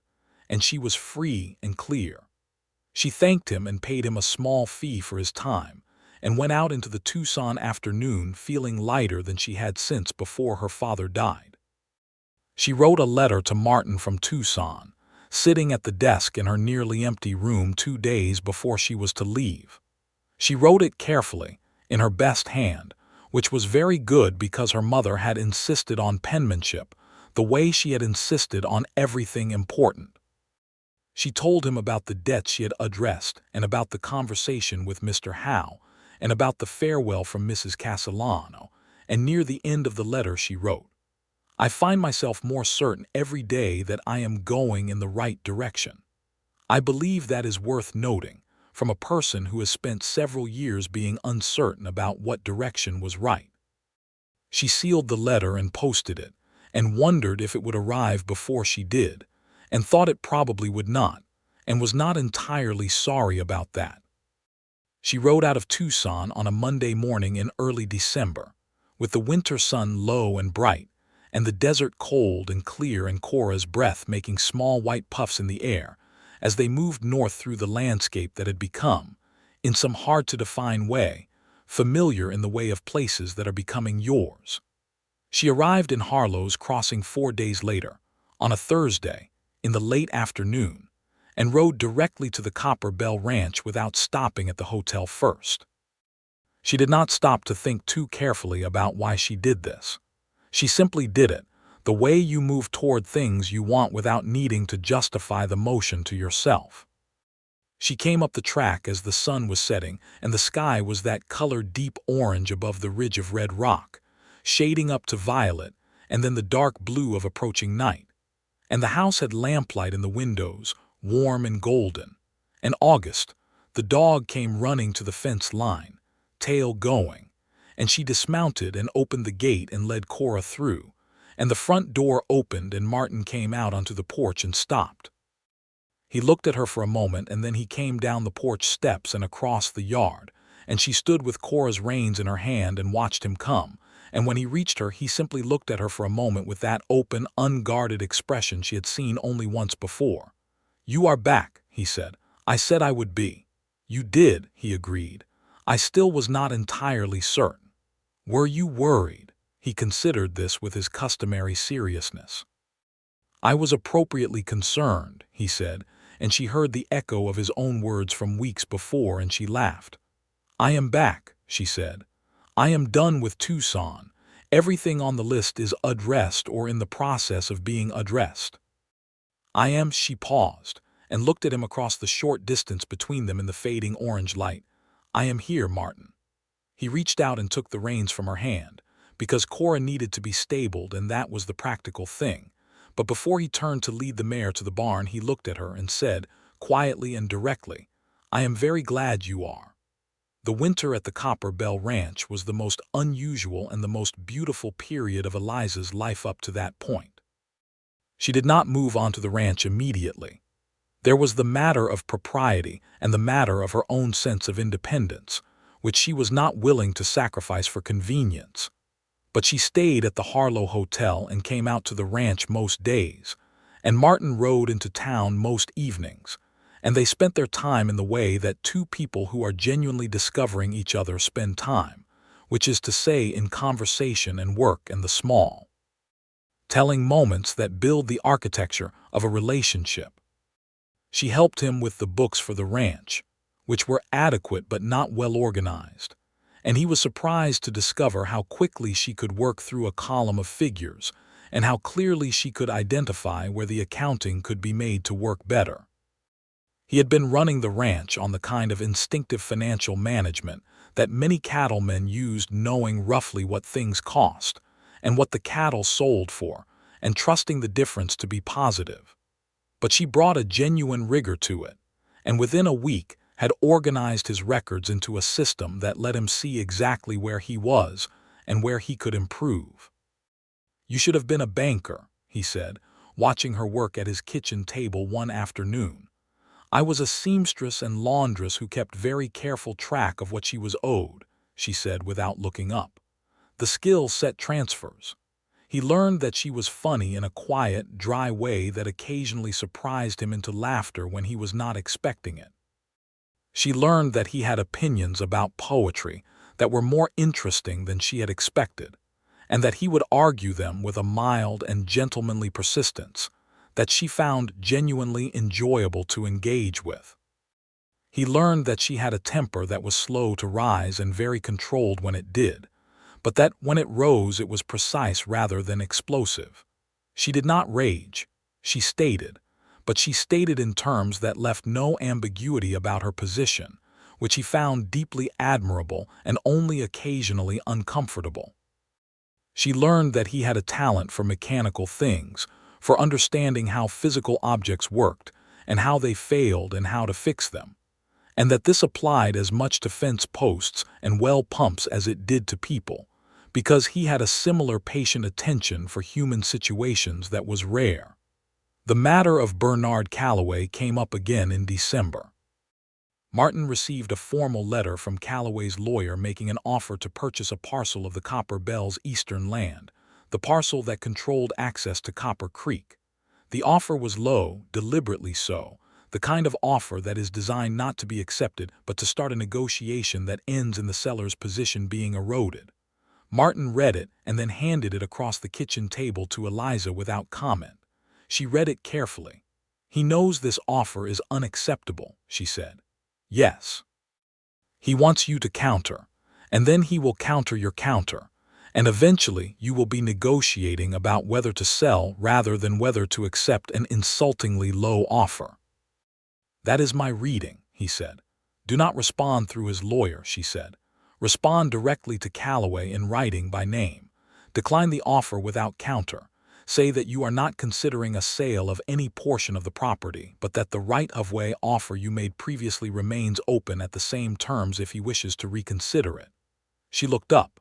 and she was free and clear. She thanked him and paid him a small fee for his time, and went out into the Tucson afternoon feeling lighter than she had since before her father died. She wrote a letter to Martin from Tucson, sitting at the desk in her nearly empty room 2 days before she was to leave. She wrote it carefully, in her best hand, which was very good because her mother had insisted on penmanship, the way she had insisted on everything important. She told him about the debts she had addressed and about the conversation with Mr. Howe and about the farewell from Mrs. Castellano, and near the end of the letter she wrote, "I find myself more certain every day that I am going in the right direction. I believe that is worth noting from a person who has spent several years being uncertain about what direction was right." She sealed the letter and posted it, and wondered if it would arrive before she did, and thought it probably would not, and was not entirely sorry about that. She rode out of Tucson on a Monday morning in early December, with the winter sun low and bright, and the desert cold and clear, and Cora's breath making small white puffs in the air, as they moved north through the landscape that had become, in some hard-to-define way, familiar in the way of places that are becoming yours. She arrived in Harlow's Crossing 4 days later, on a Thursday, in the late afternoon, and rode directly to the Copper Bell Ranch without stopping at the hotel first. She did not stop to think too carefully about why she did this. She simply did it, the way you move toward things you want without needing to justify the motion to yourself. She came up the track as the sun was setting, and the sky was that color deep orange above the ridge of red rock, shading up to violet, and then the dark blue of approaching night. And the house had lamplight in the windows, warm and golden. And August, the dog, came running to the fence line, tail going, and she dismounted and opened the gate and led Cora through, and the front door opened and Martin came out onto the porch and stopped. He looked at her for a moment, and then he came down the porch steps and across the yard, and she stood with Cora's reins in her hand and watched him come, and when he reached her he simply looked at her for a moment with that open, unguarded expression she had seen only once before. "You are back," he said. "I said I would be." "You did," he agreed. "I still was not entirely certain." "Were you worried?" He considered this with his customary seriousness. "I was appropriately concerned," he said, and she heard the echo of his own words from weeks before, and she laughed. "I am back," she said. "I am done with Tucson. Everything on the list is addressed or in the process of being addressed." "I am," she paused, and looked at him across the short distance between them in the fading orange light. "I am here, Martin." He reached out and took the reins from her hand, because Cora needed to be stabled, and that was the practical thing. But before he turned to lead the mare to the barn, he looked at her and said, quietly and directly, "I am very glad you are." The winter at the Copper Bell Ranch was the most unusual and the most beautiful period of Eliza's life up to that point. She did not move onto the ranch immediately. There was the matter of propriety and the matter of her own sense of independence, which she was not willing to sacrifice for convenience. But she stayed at the Harlow Hotel and came out to the ranch most days, and Martin rode into town most evenings, and they spent their time in the way that two people who are genuinely discovering each other spend time, which is to say in conversation and work and the small, telling moments that build the architecture of a relationship. She helped him with the books for the ranch, which were adequate but not well organized, and he was surprised to discover how quickly she could work through a column of figures and how clearly she could identify where the accounting could be made to work better. He had been running the ranch on the kind of instinctive financial management that many cattlemen used, knowing roughly what things cost and what the cattle sold for, and trusting the difference to be positive. But she brought a genuine rigor to it, and within a week had organized his records into a system that let him see exactly where he was and where he could improve. "You should have been a banker," he said, watching her work at his kitchen table one afternoon. "I was a seamstress and laundress who kept very careful track of what she was owed," she said without looking up. The skill set transfers. He learned that she was funny in a quiet, dry way that occasionally surprised him into laughter when he was not expecting it. She learned that he had opinions about poetry that were more interesting than she had expected, and that he would argue them with a mild and gentlemanly persistence that she found genuinely enjoyable to engage with. He learned that she had a temper that was slow to rise and very controlled when it did, but that when it rose it was precise rather than explosive. She did not rage, she stated, but she stated in terms that left no ambiguity about her position, which he found deeply admirable and only occasionally uncomfortable. She learned that he had a talent for mechanical things, for understanding how physical objects worked and how they failed and how to fix them, and that this applied as much to fence posts and well pumps as it did to people, because he had a similar patient attention for human situations that was rare. The matter of Bernard Calloway came up again in December. Martin received a formal letter from Calloway's lawyer making an offer to purchase a parcel of the Copper Bell's eastern land, the parcel that controlled access to Copper Creek. The offer was low, deliberately so, the kind of offer that is designed not to be accepted but to start a negotiation that ends in the seller's position being eroded. Martin read it and then handed it across the kitchen table to Eliza without comment. She read it carefully. "He knows this offer is unacceptable," she said. "Yes. He wants you to counter, and then he will counter your counter, and eventually you will be negotiating about whether to sell rather than whether to accept an insultingly low offer." "That is my reading," he said. "Do not respond through his lawyer," she said. "Respond directly to Calloway in writing by name. Decline the offer without counter. Say that you are not considering a sale of any portion of the property, but that the right-of-way offer you made previously remains open at the same terms if he wishes to reconsider it." She looked up.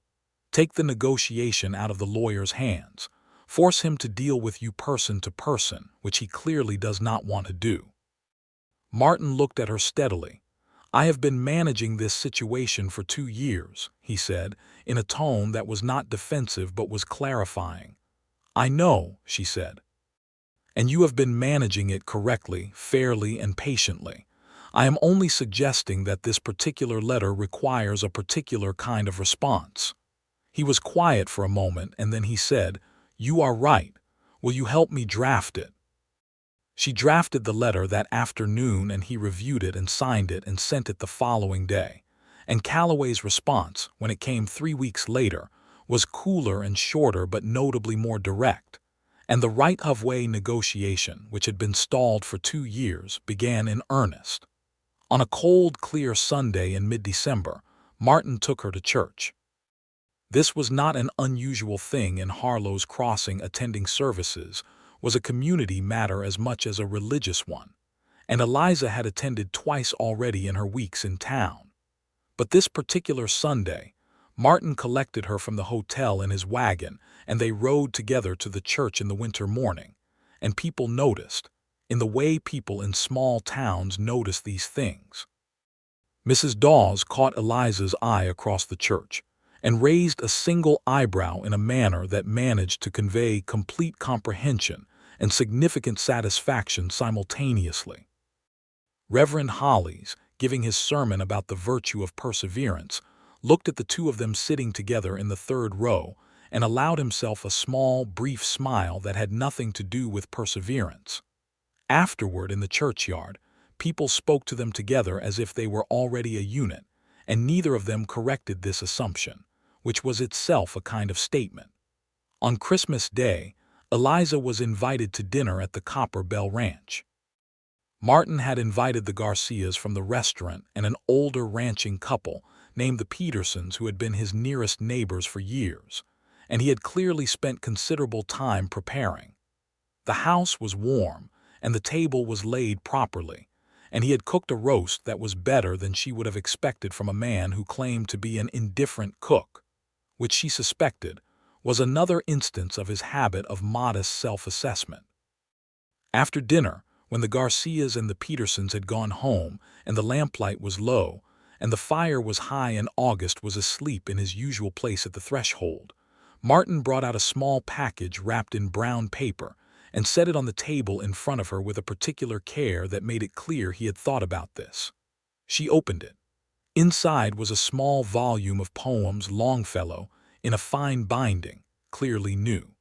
Take the negotiation out of the lawyer's hands. Force him to deal with you person to person, which he clearly does not want to do. Martin looked at her steadily. I have been managing this situation for 2 years, he said, in a tone that was not defensive but was clarifying. I know, she said. And you have been managing it correctly, fairly, and patiently. I am only suggesting that this particular letter requires a particular kind of response. He was quiet for a moment, and then he said, You are right. Will you help me draft it? She drafted the letter that afternoon, and he reviewed it and signed it and sent it the following day. And Calloway's response, when it came 3 weeks later, was cooler and shorter but notably more direct. And the right-of-way negotiation, which had been stalled for 2 years, began in earnest. On a cold, clear Sunday in mid-December, Martin took her to church. This was not an unusual thing in Harlow's Crossing. Attending services was a community matter as much as a religious one, and Eliza had attended twice already in her weeks in town. But this particular Sunday, Martin collected her from the hotel in his wagon, and they rode together to the church in the winter morning. And people noticed, in the way people in small towns notice these things. Mrs. Dawes caught Eliza's eye across the church, and raised a single eyebrow in a manner that managed to convey complete comprehension and significant satisfaction simultaneously. Reverend Hollis, giving his sermon about the virtue of perseverance, looked at the two of them sitting together in the third row and allowed himself a small, brief smile that had nothing to do with perseverance. Afterward, in the churchyard, people spoke to them together as if they were already a unit, and neither of them corrected this assumption, which was itself a kind of statement. On Christmas Day, Eliza was invited to dinner at the Copper Bell Ranch. Martin had invited the Garcias from the restaurant and an older ranching couple named the Petersons who had been his nearest neighbors for years, and he had clearly spent considerable time preparing. The house was warm, and the table was laid properly, and he had cooked a roast that was better than she would have expected from a man who claimed to be an indifferent cook, which she suspected was another instance of his habit of modest self-assessment. After dinner, when the Garcias and the Petersons had gone home and the lamplight was low and the fire was high and August was asleep in his usual place at the threshold, Martin brought out a small package wrapped in brown paper and set it on the table in front of her with a particular care that made it clear he had thought about this. She opened it. Inside was a small volume of poems, Longfellow, in a fine binding, clearly new.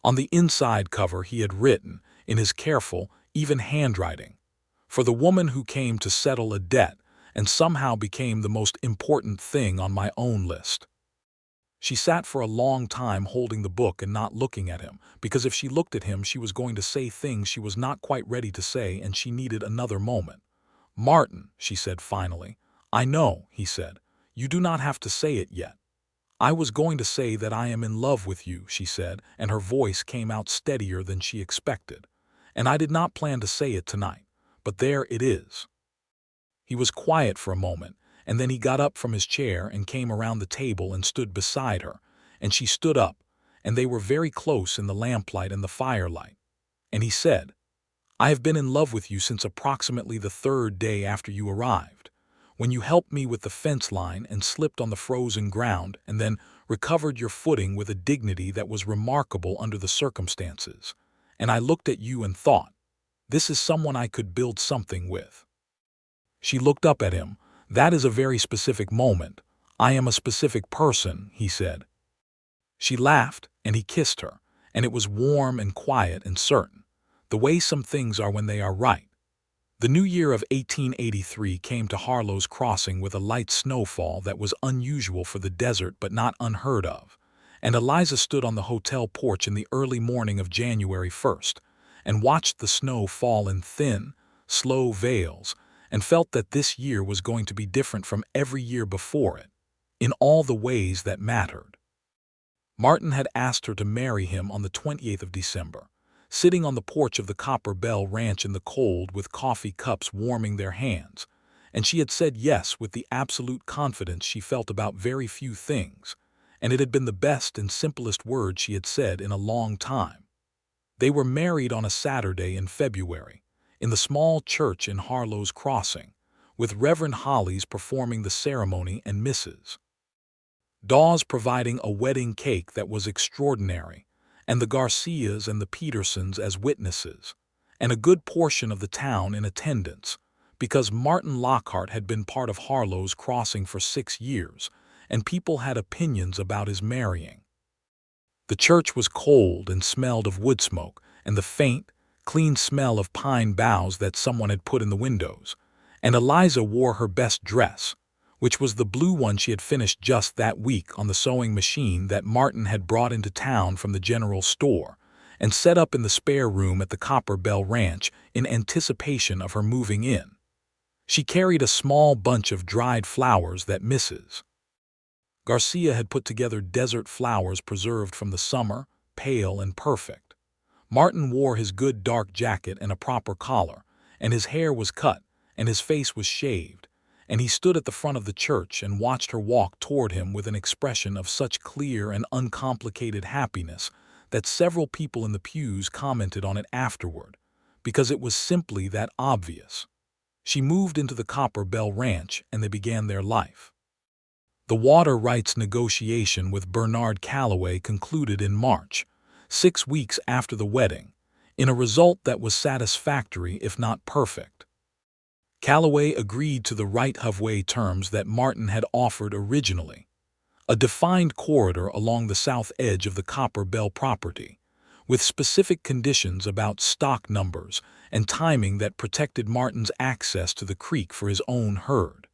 On the inside cover he had written, in his careful, even handwriting, "For the woman who came to settle a debt and somehow became the most important thing on my own list." She sat for a long time holding the book and not looking at him, because if she looked at him she was going to say things she was not quite ready to say, and she needed another moment. "Martin," she said finally. "I know," he said. "You do not have to say it yet." "I was going to say that I am in love with you," she said, and her voice came out steadier than she expected. "And I did not plan to say it tonight, but there it is." He was quiet for a moment, and then he got up from his chair and came around the table and stood beside her, and she stood up, and they were very close in the lamplight and the firelight. And he said, "I have been in love with you since approximately the 3rd day after you arrived, when you helped me with the fence line and slipped on the frozen ground and then recovered your footing with a dignity that was remarkable under the circumstances. And I looked at you and thought, this is someone I could build something with." She looked up at him. "That is a very specific moment. I am a specific person," he said. She laughed, and he kissed her, and it was warm and quiet and certain, the way some things are when they are right. The new year of 1883 came to Harlow's Crossing with a light snowfall that was unusual for the desert but not unheard of, and Eliza stood on the hotel porch in the early morning of January 1st and watched the snow fall in thin, slow veils and felt that this year was going to be different from every year before it, in all the ways that mattered. Martin had asked her to marry him on the 28th of December, sitting on the porch of the Copper Bell Ranch in the cold with coffee cups warming their hands, and she had said yes with the absolute confidence she felt about very few things, and it had been the best and simplest word she had said in a long time. They were married on a Saturday in February, in the small church in Harlow's Crossing, with Reverend Hollies performing the ceremony and Mrs. Dawes providing a wedding cake that was extraordinary, and the Garcias and the Petersons as witnesses, and a good portion of the town in attendance, because Martin Lockhart had been part of Harlow's Crossing for 6 years, and people had opinions about his marrying. The church was cold and smelled of wood smoke and the faint, clean smell of pine boughs that someone had put in the windows, and Eliza wore her best dress, which was the blue one she had finished just that week on the sewing machine that Martin had brought into town from the general store and set up in the spare room at the Copper Bell Ranch in anticipation of her moving in. She carried a small bunch of dried flowers that Mrs. Garcia had put together, desert flowers preserved from the summer, pale and perfect. Martin wore his good dark jacket and a proper collar, and his hair was cut, and his face was shaved, and he stood at the front of the church and watched her walk toward him with an expression of such clear and uncomplicated happiness that several people in the pews commented on it afterward, because it was simply that obvious. She moved into the Copper Bell Ranch, and they began their life. The water rights negotiation with Bernard Calloway concluded in March, 6 weeks after the wedding, in a result that was satisfactory if not perfect. Calloway agreed to the right-of-way terms that Martin had offered originally, a defined corridor along the south edge of the Copper Bell property, with specific conditions about stock numbers and timing that protected Martin's access to the creek for his own herd.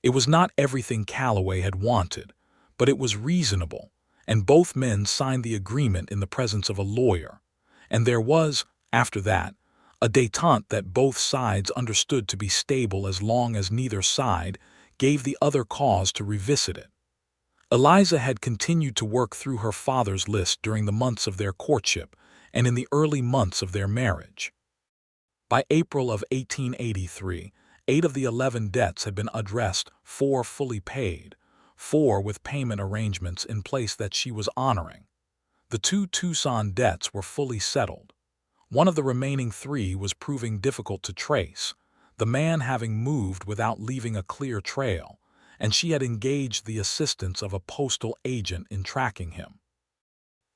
It was not everything Calloway had wanted, but it was reasonable, and both men signed the agreement in the presence of a lawyer, and there was, after that, a détente that both sides understood to be stable as long as neither side gave the other cause to revisit it. Eliza had continued to work through her father's list during the months of their courtship and in the early months of their marriage. By April of 1883, 8 of the 11 debts had been addressed, 4 fully paid, 4 with payment arrangements in place that she was honoring. The 2 Tucson debts were fully settled. One of the remaining 3 was proving difficult to trace, the man having moved without leaving a clear trail, and she had engaged the assistance of a postal agent in tracking him.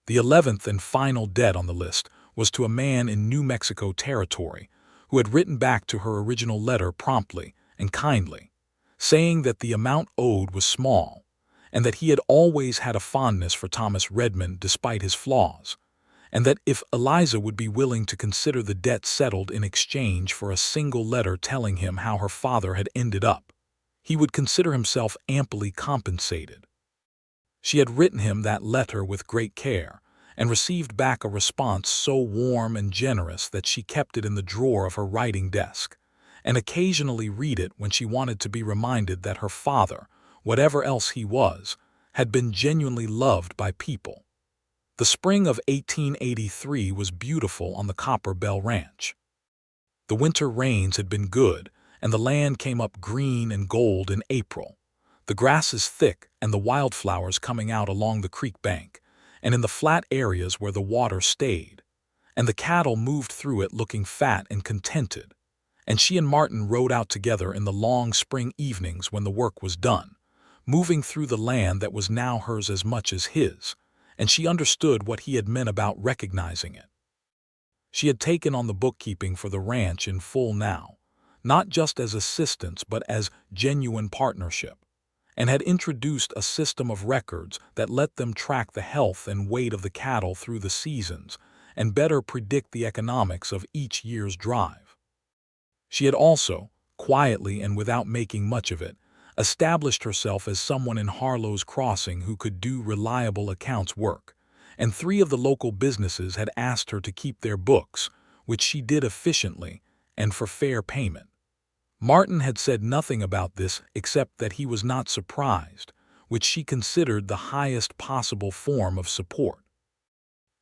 The 11th and final debt on the list was to a man in New Mexico Territory who had written back to her original letter promptly and kindly, saying that the amount owed was small, and that he had always had a fondness for Thomas Redmond despite his flaws, and that if Eliza would be willing to consider the debt settled in exchange for a single letter telling him how her father had ended up, he would consider himself amply compensated. She had written him that letter with great care, and received back a response so warm and generous that she kept it in the drawer of her writing desk, and occasionally read it when she wanted to be reminded that her father, whatever else he was, had been genuinely loved by people. The spring of 1883 was beautiful on the Copper Bell Ranch. The winter rains had been good, and the land came up green and gold in April, the grasses thick and the wildflowers coming out along the creek bank, and in the flat areas where the water stayed, and the cattle moved through it looking fat and contented, and she and Martin rode out together in the long spring evenings when the work was done, moving through the land that was now hers as much as his, and she understood what he had meant about recognizing it. She had taken on the bookkeeping for the ranch in full now, not just as assistance but as genuine partnership, and had introduced a system of records that let them track the health and weight of the cattle through the seasons and better predict the economics of each year's drive. She had also, quietly and without making much of it, established herself as someone in Harlow's Crossing who could do reliable accounts work, and 3 of the local businesses had asked her to keep their books, which she did efficiently and for fair payment. Martin had said nothing about this except that he was not surprised, which she considered the highest possible form of support.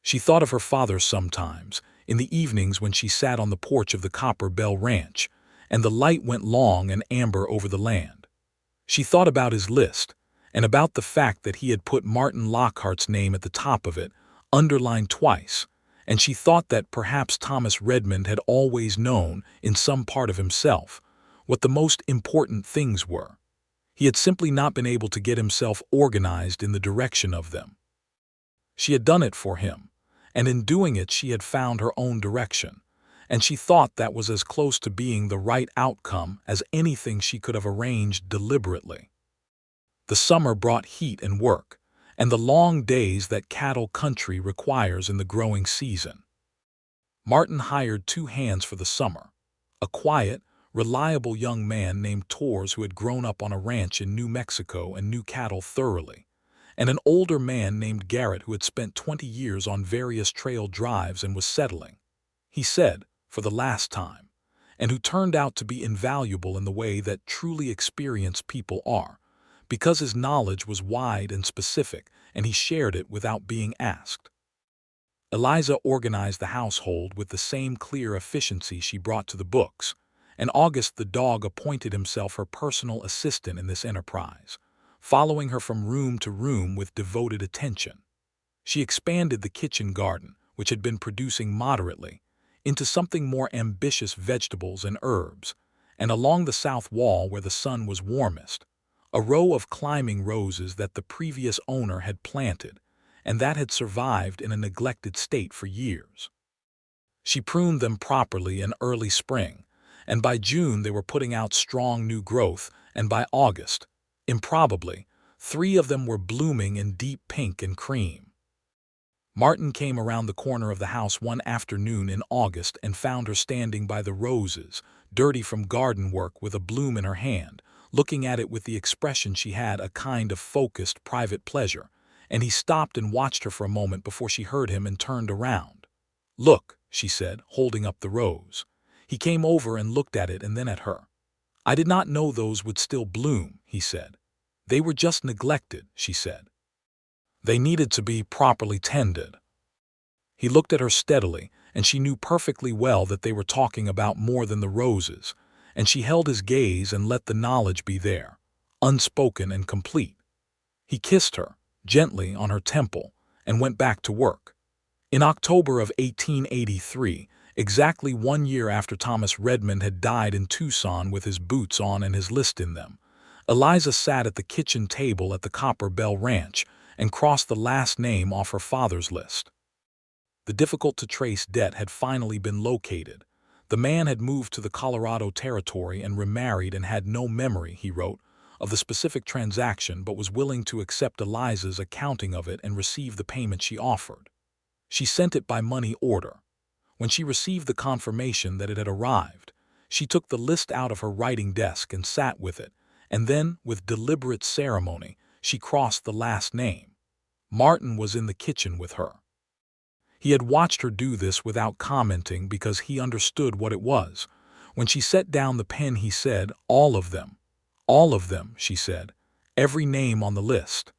She thought of her father sometimes, in the evenings when she sat on the porch of the Copper Bell Ranch, and the light went long and amber over the land. She thought about his list, and about the fact that he had put Martin Lockhart's name at the top of it, underlined twice, and she thought that perhaps Thomas Redmond had always known, in some part of himself, what the most important things were. He had simply not been able to get himself organized in the direction of them. She had done it for him, and in doing it she had found her own direction, and she thought that was as close to being the right outcome as anything she could have arranged deliberately. The summer brought heat and work, and the long days that cattle country requires in the growing season. Martin hired 2 hands for the summer, a quiet, reliable young man named Torres who had grown up on a ranch in New Mexico and knew cattle thoroughly, and an older man named Garrett who had spent 20 years on various trail drives and was settling, he said, for the last time, and who turned out to be invaluable in the way that truly experienced people are, because his knowledge was wide and specific and he shared it without being asked. Eliza organized the household with the same clear efficiency she brought to the books, and August the dog appointed himself her personal assistant in this enterprise, following her from room to room with devoted attention. She expanded the kitchen garden, which had been producing moderately, into something more ambitious vegetables and herbs, and along the south wall where the sun was warmest, a row of climbing roses that the previous owner had planted and that had survived in a neglected state for years. She pruned them properly in early spring, and by June they were putting out strong new growth, and by August, improbably, 3 of them were blooming in deep pink and cream. Martin came around the corner of the house one afternoon in August and found her standing by the roses, dirty from garden work, with a bloom in her hand, looking at it with the expression she had a kind of focused private pleasure, and he stopped and watched her for a moment before she heard him and turned around. "Look," she said, holding up the rose. He came over and looked at it and then at her. "I did not know those would still bloom," he said. "They were just neglected," she said. "They needed to be properly tended." He looked at her steadily, and she knew perfectly well that they were talking about more than the roses, and she held his gaze and let the knowledge be there, unspoken and complete. He kissed her, gently, on her temple, and went back to work. In October of 1883, exactly 1 year after Thomas Redmond had died in Tucson with his boots on and his list in them, Eliza sat at the kitchen table at the Copper Bell Ranch and crossed the last name off her father's list. The difficult-to-trace debt had finally been located. The man had moved to the Colorado Territory and remarried and had no memory, he wrote, of the specific transaction, but was willing to accept Eliza's accounting of it and receive the payment she offered. She sent it by money order. When she received the confirmation that it had arrived, she took the list out of her writing desk and sat with it, and then, with deliberate ceremony, she crossed the last name. Martin was in the kitchen with her. He had watched her do this without commenting because he understood what it was. When she set down the pen, he said, "All of them. All of them," she said. "Every name on the list.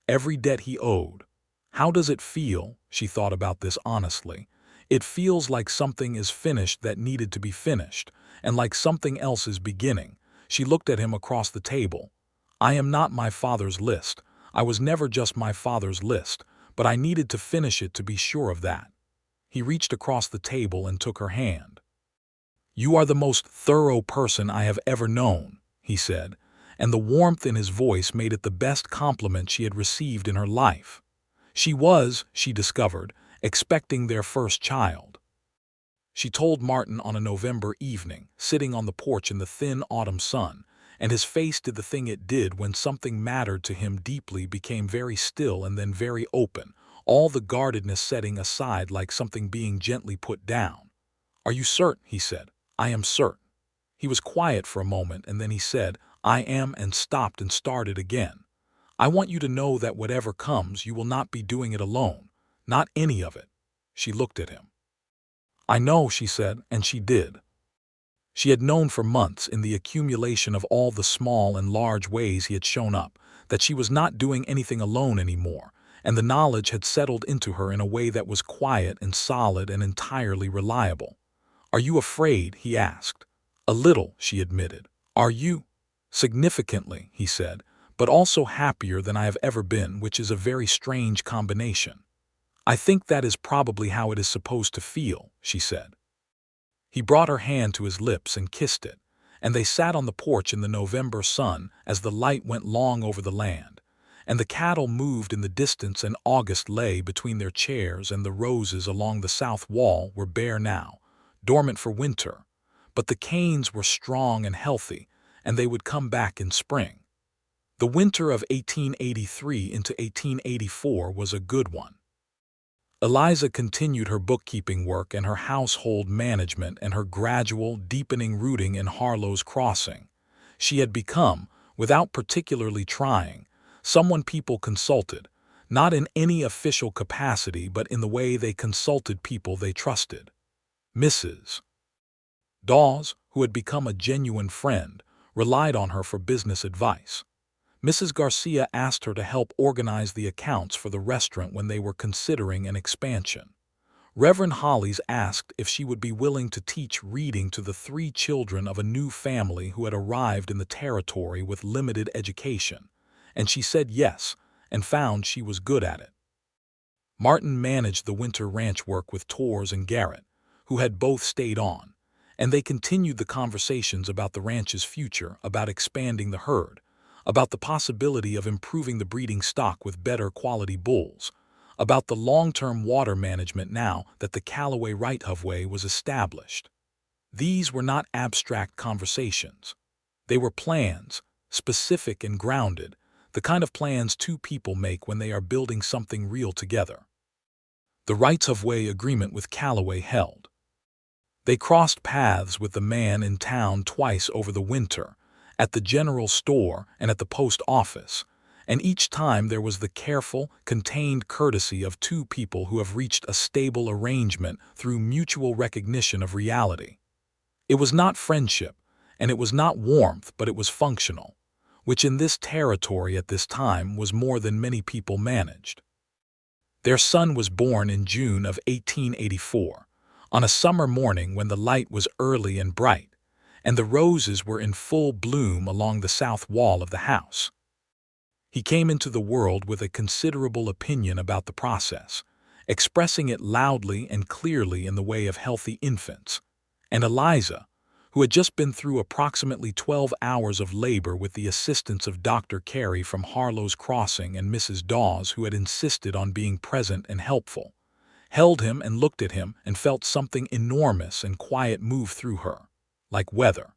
Every debt he owed. How does it feel?" She thought about this honestly. "It feels like something is finished that needed to be finished, and like something else is beginning." She looked at him across the table. "I am not my father's list. I was never just my father's list, but I needed to finish it to be sure of that." He reached across the table and took her hand. "You are the most thorough person I have ever known," he said, and the warmth in his voice made it the best compliment she had received in her life. She was, she discovered, expecting their first child. She told Martin on a November evening, sitting on the porch in the thin autumn sun, and his face did the thing it did when something mattered to him deeply, became very still and then very open, all the guardedness setting aside like something being gently put down. "Are you certain?" he said. "I am certain." He was quiet for a moment, and then he said, "I am," and stopped and started again. "I want you to know that whatever comes, you will not be doing it alone. Not any of it." She looked at him. "I know," she said, and she did. She had known for months, in the accumulation of all the small and large ways he had shown up, that she was not doing anything alone anymore, and the knowledge had settled into her in a way that was quiet and solid and entirely reliable. "Are you afraid?" he asked. "A little," she admitted. "Are you?" "Significantly," he said, but also happier than I have ever been, which is a very strange combination. I think that is probably how it is supposed to feel, she said. He brought her hand to his lips and kissed it, and they sat on the porch in the November sun as the light went long over the land, and the cattle moved in the distance, and August lay between their chairs, and the roses along the south wall were bare now, dormant for winter, but the canes were strong and healthy, and they would come back in spring. The winter of 1883 into 1884 was a good one. Eliza continued her bookkeeping work and her household management and her gradual, deepening rooting in Harlow's Crossing. She had become, without particularly trying, someone people consulted, not in any official capacity but in the way they consulted people they trusted. Mrs. Dawes, who had become a genuine friend, relied on her for business advice. Mrs. Garcia asked her to help organize the accounts for the restaurant when they were considering an expansion. Reverend Hollies asked if she would be willing to teach reading to the 3 children of a new family who had arrived in the territory with limited education, and she said yes, and found she was good at it. Martin managed the winter ranch work with Torres and Garrett, who had both stayed on, and they continued the conversations about the ranch's future, about expanding the herd, about the possibility of improving the breeding stock with better quality bulls, about the long-term water management now that the Callaway right-of-way was established. These were not abstract conversations. They were plans, specific and grounded, the kind of plans 2 people make when they are building something real together. The rights-of-way agreement with Callaway held. They crossed paths with the man in town twice over the winter, at the general store and at the post office, and each time there was the careful, contained courtesy of 2 people who have reached a stable arrangement through mutual recognition of reality. It was not friendship, and it was not warmth, but it was functional, which in this territory at this time was more than many people managed. Their son was born in June of 1884, on a summer morning when the light was early and bright, and the roses were in full bloom along the south wall of the house. He came into the world with a considerable opinion about the process, expressing it loudly and clearly in the way of healthy infants, and Eliza, who had just been through approximately 12 hours of labor with the assistance of Dr. Carey from Harlow's Crossing and Mrs. Dawes, who had insisted on being present and helpful, held him and looked at him and felt something enormous and quiet move through her, like weather.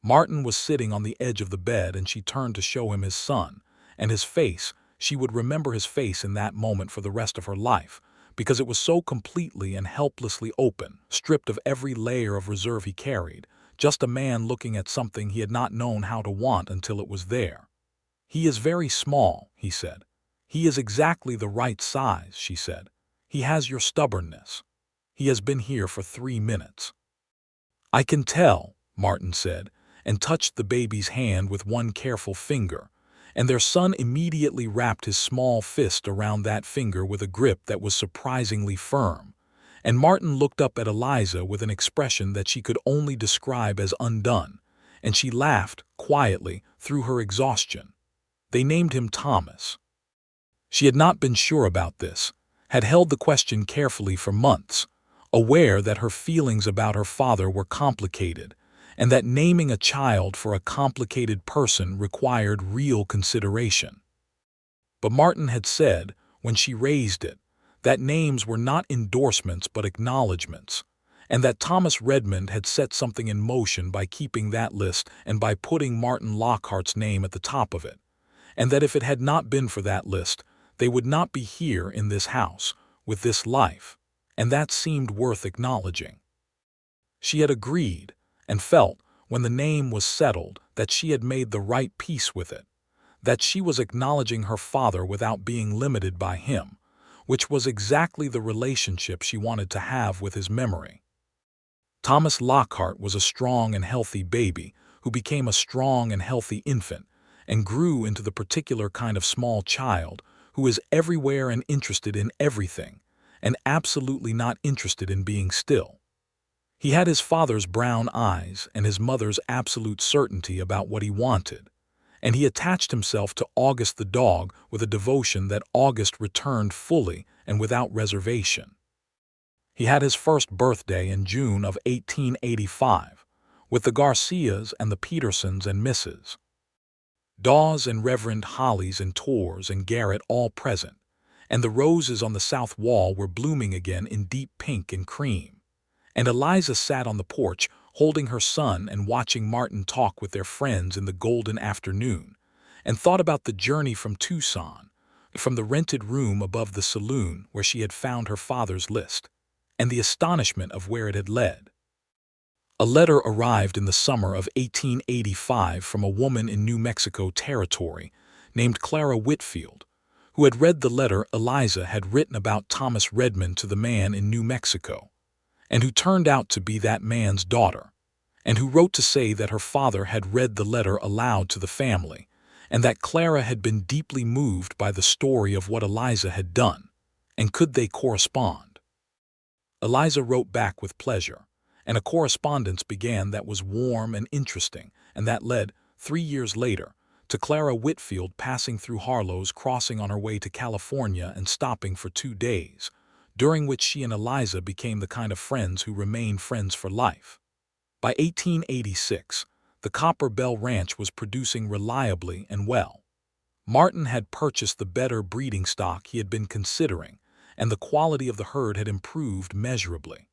Martin was sitting on the edge of the bed, and she turned to show him his son, and his face. She would remember his face in that moment for the rest of her life, because it was so completely and helplessly open, stripped of every layer of reserve he carried, just a man looking at something he had not known how to want until it was there. "He is very small," he said. "He is exactly the right size," she said. "He has your stubbornness. He has been here for 3 minutes." "I can tell," Martin said, and touched the baby's hand with one careful finger, and their son immediately wrapped his small fist around that finger with a grip that was surprisingly firm, and Martin looked up at Eliza with an expression that she could only describe as undone, and she laughed, quietly, through her exhaustion. They named him Thomas. She had not been sure about this, had held the question carefully for months, aware that her feelings about her father were complicated, and that naming a child for a complicated person required real consideration. But Martin had said, when she raised it, that names were not endorsements but acknowledgments, and that Thomas Redmond had set something in motion by keeping that list and by putting Martin Lockhart's name at the top of it, and that if it had not been for that list, they would not be here in this house, with this life, and that seemed worth acknowledging. She had agreed, and felt, when the name was settled, that she had made the right peace with it, that she was acknowledging her father without being limited by him, which was exactly the relationship she wanted to have with his memory. Thomas Lockhart was a strong and healthy baby who became a strong and healthy infant and grew into the particular kind of small child who is everywhere and interested in everything, and absolutely not interested in being still. He had his father's brown eyes and his mother's absolute certainty about what he wanted, and he attached himself to August the dog with a devotion that August returned fully and without reservation. He had his first birthday in June of 1885, with the Garcias and the Petersons and Mrs. Dawes and Reverend Hollies and Torres and Garrett all present, and the roses on the south wall were blooming again in deep pink and cream. And Eliza sat on the porch, holding her son and watching Martin talk with their friends in the golden afternoon, and thought about the journey from Tucson, from the rented room above the saloon where she had found her father's list, and the astonishment of where it had led. A letter arrived in the summer of 1885 from a woman in New Mexico Territory named Clara Whitfield, who had read the letter Eliza had written about Thomas Redmond to the man in New Mexico, and who turned out to be that man's daughter, and who wrote to say that her father had read the letter aloud to the family, and that Clara had been deeply moved by the story of what Eliza had done, and could they correspond. Eliza wrote back with pleasure, and a correspondence began that was warm and interesting, and that led, 3 years later, to Clara Whitfield passing through Harlow's Crossing on her way to California and stopping for 2 days, during which she and Eliza became the kind of friends who remain friends for life. By 1886, the Copper Bell Ranch was producing reliably and well. Martin had purchased the better breeding stock he had been considering, and the quality of the herd had improved measurably.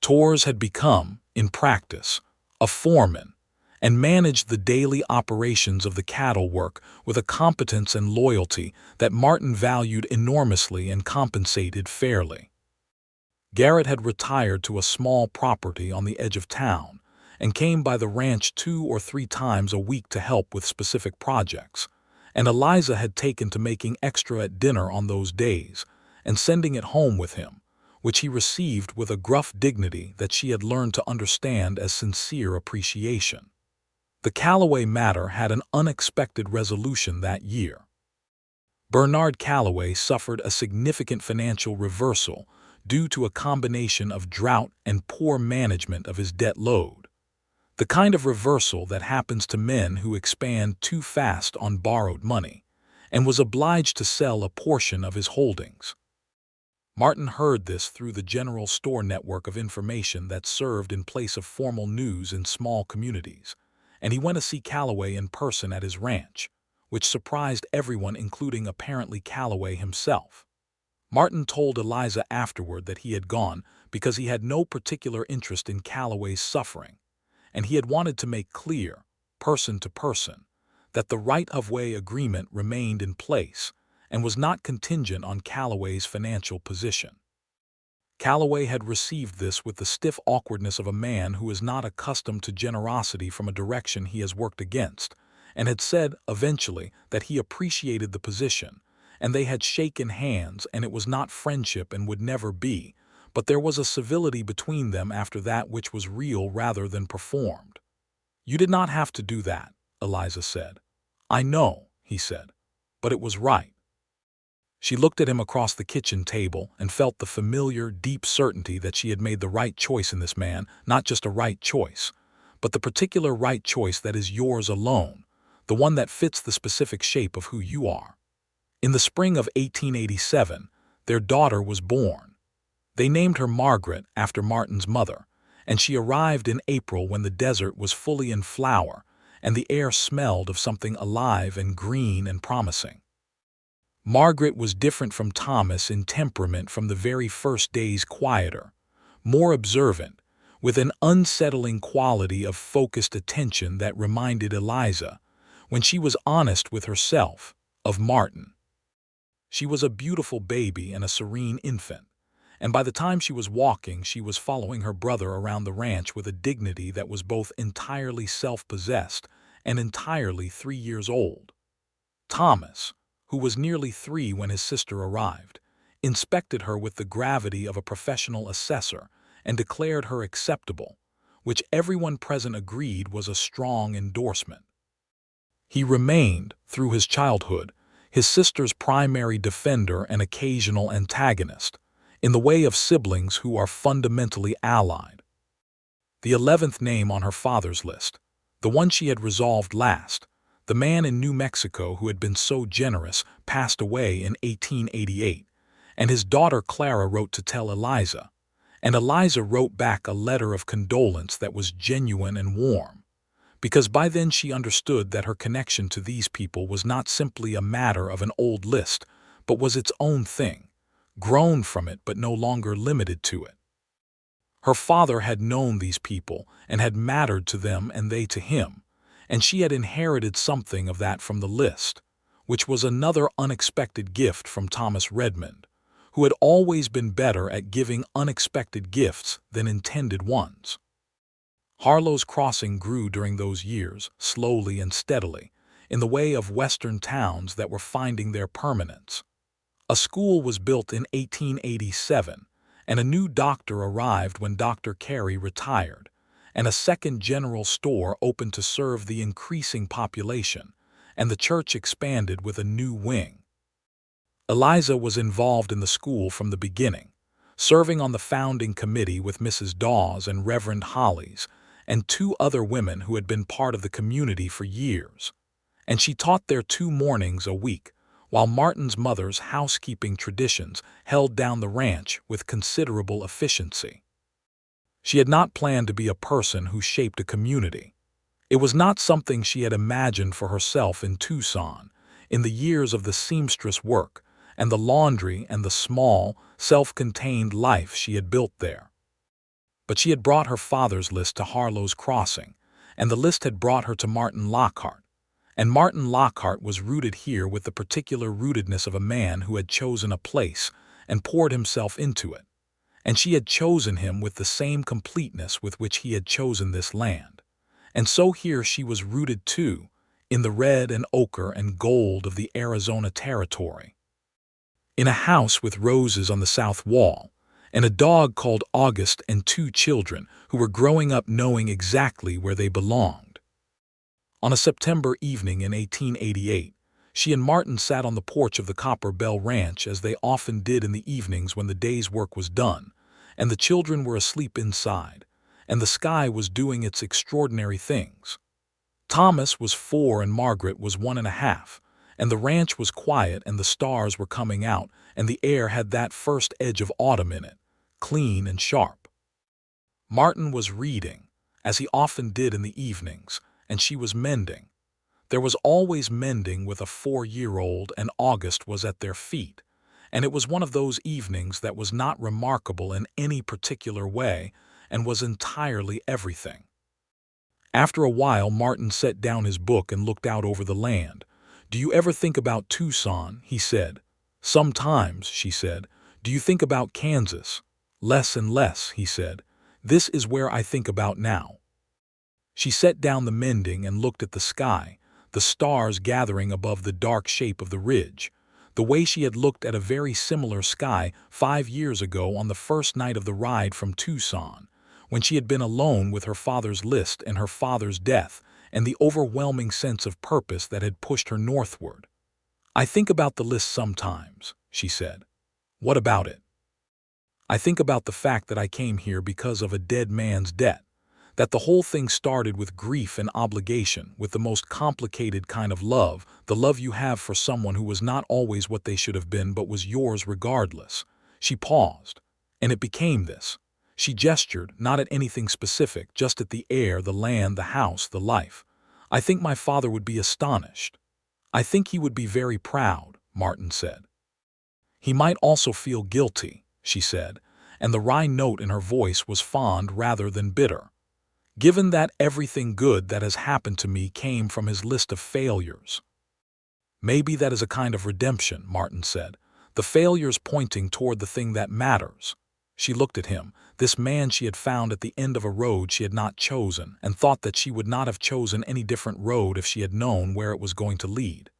Torres had become, in practice, a foreman, and managed the daily operations of the cattle work with a competence and loyalty that Martin valued enormously and compensated fairly. Garrett had retired to a small property on the edge of town and came by the ranch 2 or 3 times a week to help with specific projects, and Eliza had taken to making extra at dinner on those days and sending it home with him, which he received with a gruff dignity that she had learned to understand as sincere appreciation. The Callaway matter had an unexpected resolution that year. Bernard Callaway suffered a significant financial reversal due to a combination of drought and poor management of his debt load, the kind of reversal that happens to men who expand too fast on borrowed money, and was obliged to sell a portion of his holdings. Martin heard this through the general store network of information that served in place of formal news in small communities, and he went to see Callaway in person at his ranch, which surprised everyone including apparently Callaway himself. Martin told Eliza afterward that he had gone because he had no particular interest in Callaway's suffering, and he had wanted to make clear, person to person, that the right-of-way agreement remained in place and was not contingent on Callaway's financial position. Callaway had received this with the stiff awkwardness of a man who is not accustomed to generosity from a direction he has worked against, and had said, eventually, that he appreciated the position, and they had shaken hands, and it was not friendship and would never be, but there was a civility between them after that which was real rather than performed. "You did not have to do that," Eliza said. "I know," he said, "but it was right." She looked at him across the kitchen table and felt the familiar, deep certainty that she had made the right choice in this man, not just a right choice, but the particular right choice that is yours alone, the one that fits the specific shape of who you are. In the spring of 1887, their daughter was born. They named her Margaret after Martin's mother, and she arrived in April when the desert was fully in flower and the air smelled of something alive and green and promising. Margaret was different from Thomas in temperament from the very first days, quieter, more observant, with an unsettling quality of focused attention that reminded Eliza, when she was honest with herself, of Martin. She was a beautiful baby and a serene infant, and by the time she was walking she was following her brother around the ranch with a dignity that was both entirely self-possessed and entirely 3 years old. Thomas, who was nearly 3 when his sister arrived, inspected her with the gravity of a professional assessor and declared her acceptable, which everyone present agreed was a strong endorsement. He remained, through his childhood, his sister's primary defender and occasional antagonist, in the way of siblings who are fundamentally allied. The 11th name on her father's list, the one she had resolved last, The man in New Mexico who had been so generous passed away in 1888, and his daughter Clara wrote to tell Eliza, and Eliza wrote back a letter of condolence that was genuine and warm, because by then she understood that her connection to these people was not simply a matter of an old list, but was its own thing, grown from it but no longer limited to it. Her father had known these people and had mattered to them and they to him, and she had inherited something of that from the list, which was another unexpected gift from Thomas Redmond, who had always been better at giving unexpected gifts than intended ones. Harlow's Crossing grew during those years, slowly and steadily, in the way of western towns that were finding their permanence. A school was built in 1887, and a new doctor arrived when Dr. Carey retired, and a second general store opened to serve the increasing population, and the church expanded with a new wing. Eliza was involved in the school from the beginning, serving on the founding committee with Mrs. Dawes and Reverend Hollies, and two other women who had been part of the community for years, and she taught there 2 mornings a week, while Martin's mother's housekeeping traditions held down the ranch with considerable efficiency. She had not planned to be a person who shaped a community. It was not something she had imagined for herself in Tucson, in the years of the seamstress work and the laundry and the small, self-contained life she had built there. But she had brought her father's list to Harlow's Crossing, and the list had brought her to Martin Lockhart, and Martin Lockhart was rooted here with the particular rootedness of a man who had chosen a place and poured himself into it, and she had chosen him with the same completeness with which he had chosen this land. And so here she was rooted too, in the red and ochre and gold of the Arizona territory. In a house with roses on the south wall, and a dog called August and 2 children who were growing up knowing exactly where they belonged. On a September evening in 1888, she and Martin sat on the porch of the Copper Bell Ranch as they often did in the evenings when the day's work was done, and the children were asleep inside, and the sky was doing its extraordinary things. Thomas was 4 and Margaret was 1.5, and the ranch was quiet and the stars were coming out, and the air had that first edge of autumn in it, clean and sharp. Martin was reading, as he often did in the evenings, and she was mending. There was always mending with a 4-year-old, and August was at their feet, and it was one of those evenings that was not remarkable in any particular way and was entirely everything. After a while, Martin set down his book and looked out over the land. "Do you ever think about Tucson?" he said. "Sometimes," she said. "Do you think about Kansas?" "Less and less," he said. "This is where I think about now." She set down the mending and looked at the sky, the stars gathering above the dark shape of the ridge, the way she had looked at a very similar sky 5 years ago on the first night of the ride from Tucson, when she had been alone with her father's list and her father's death and the overwhelming sense of purpose that had pushed her northward. "I think about the list sometimes," she said. "What about it?" "I think about the fact that I came here because of a dead man's debt, that the whole thing started with grief and obligation, with the most complicated kind of love, the love you have for someone who was not always what they should have been but was yours regardless." She paused, and it became this. She gestured, not at anything specific, just at the air, the land, the house, the life. "I think my father would be astonished. I think he would be very proud," Martin said. "He might also feel guilty," she said, and the wry note in her voice was fond rather than bitter. "Given that everything good that has happened to me came from his list of failures." "Maybe that is a kind of redemption," Martin said. "The failures pointing toward the thing that matters." She looked at him, this man she had found at the end of a road she had not chosen, and thought that she would not have chosen any different road if she had known where it was going to lead.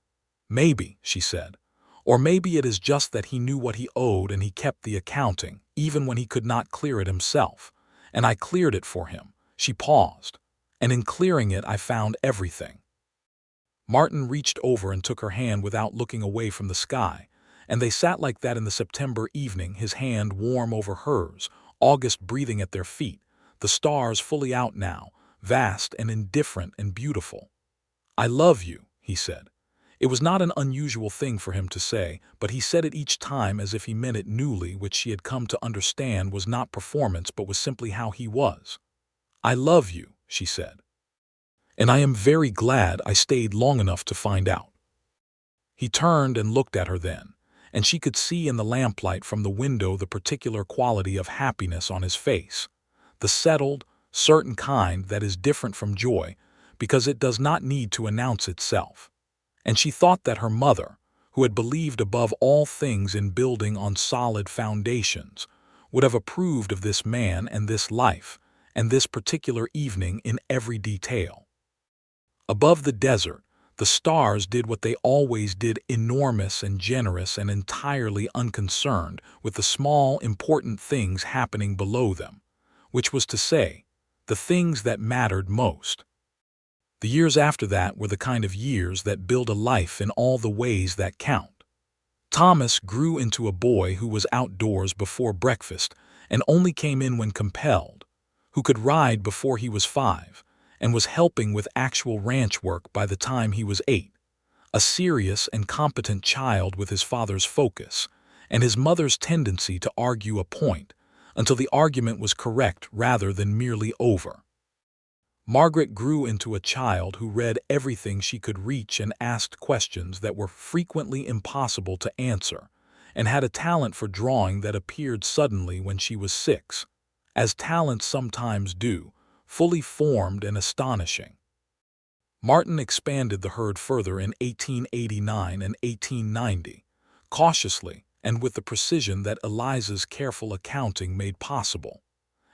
"Maybe," she said. "Or maybe it is just that he knew what he owed and he kept the accounting, even when he could not clear it himself. And I cleared it for him." She paused, "and in clearing it I found everything." Martin reached over and took her hand without looking away from the sky, and they sat like that in the September evening, his hand warm over hers, August breathing at their feet, the stars fully out now, vast and indifferent and beautiful. "I love you," he said. It was not an unusual thing for him to say, but he said it each time as if he meant it newly, which she had come to understand was not performance but was simply how he was. "I love you," she said. "And I am very glad I stayed long enough to find out." He turned and looked at her then, and she could see in the lamplight from the window the particular quality of happiness on his face, the settled, certain kind that is different from joy because it does not need to announce itself. And she thought that her mother, who had believed above all things in building on solid foundations, would have approved of this man and this life, and this particular evening in every detail. Above the desert, the stars did what they always did, enormous and generous and entirely unconcerned with the small, important things happening below them, which was to say, the things that mattered most. The years after that were the kind of years that build a life in all the ways that count. Thomas grew into a boy who was outdoors before breakfast and only came in when compelled, who could ride before he was 5, and was helping with actual ranch work by the time he was 8, a serious and competent child with his father's focus and his mother's tendency to argue a point until the argument was correct rather than merely over. Margaret grew into a child who read everything she could reach and asked questions that were frequently impossible to answer, and had a talent for drawing that appeared suddenly when she was 6, as talents sometimes do, fully formed and astonishing. Martin expanded the herd further in 1889 and 1890, cautiously and with the precision that Eliza's careful accounting made possible,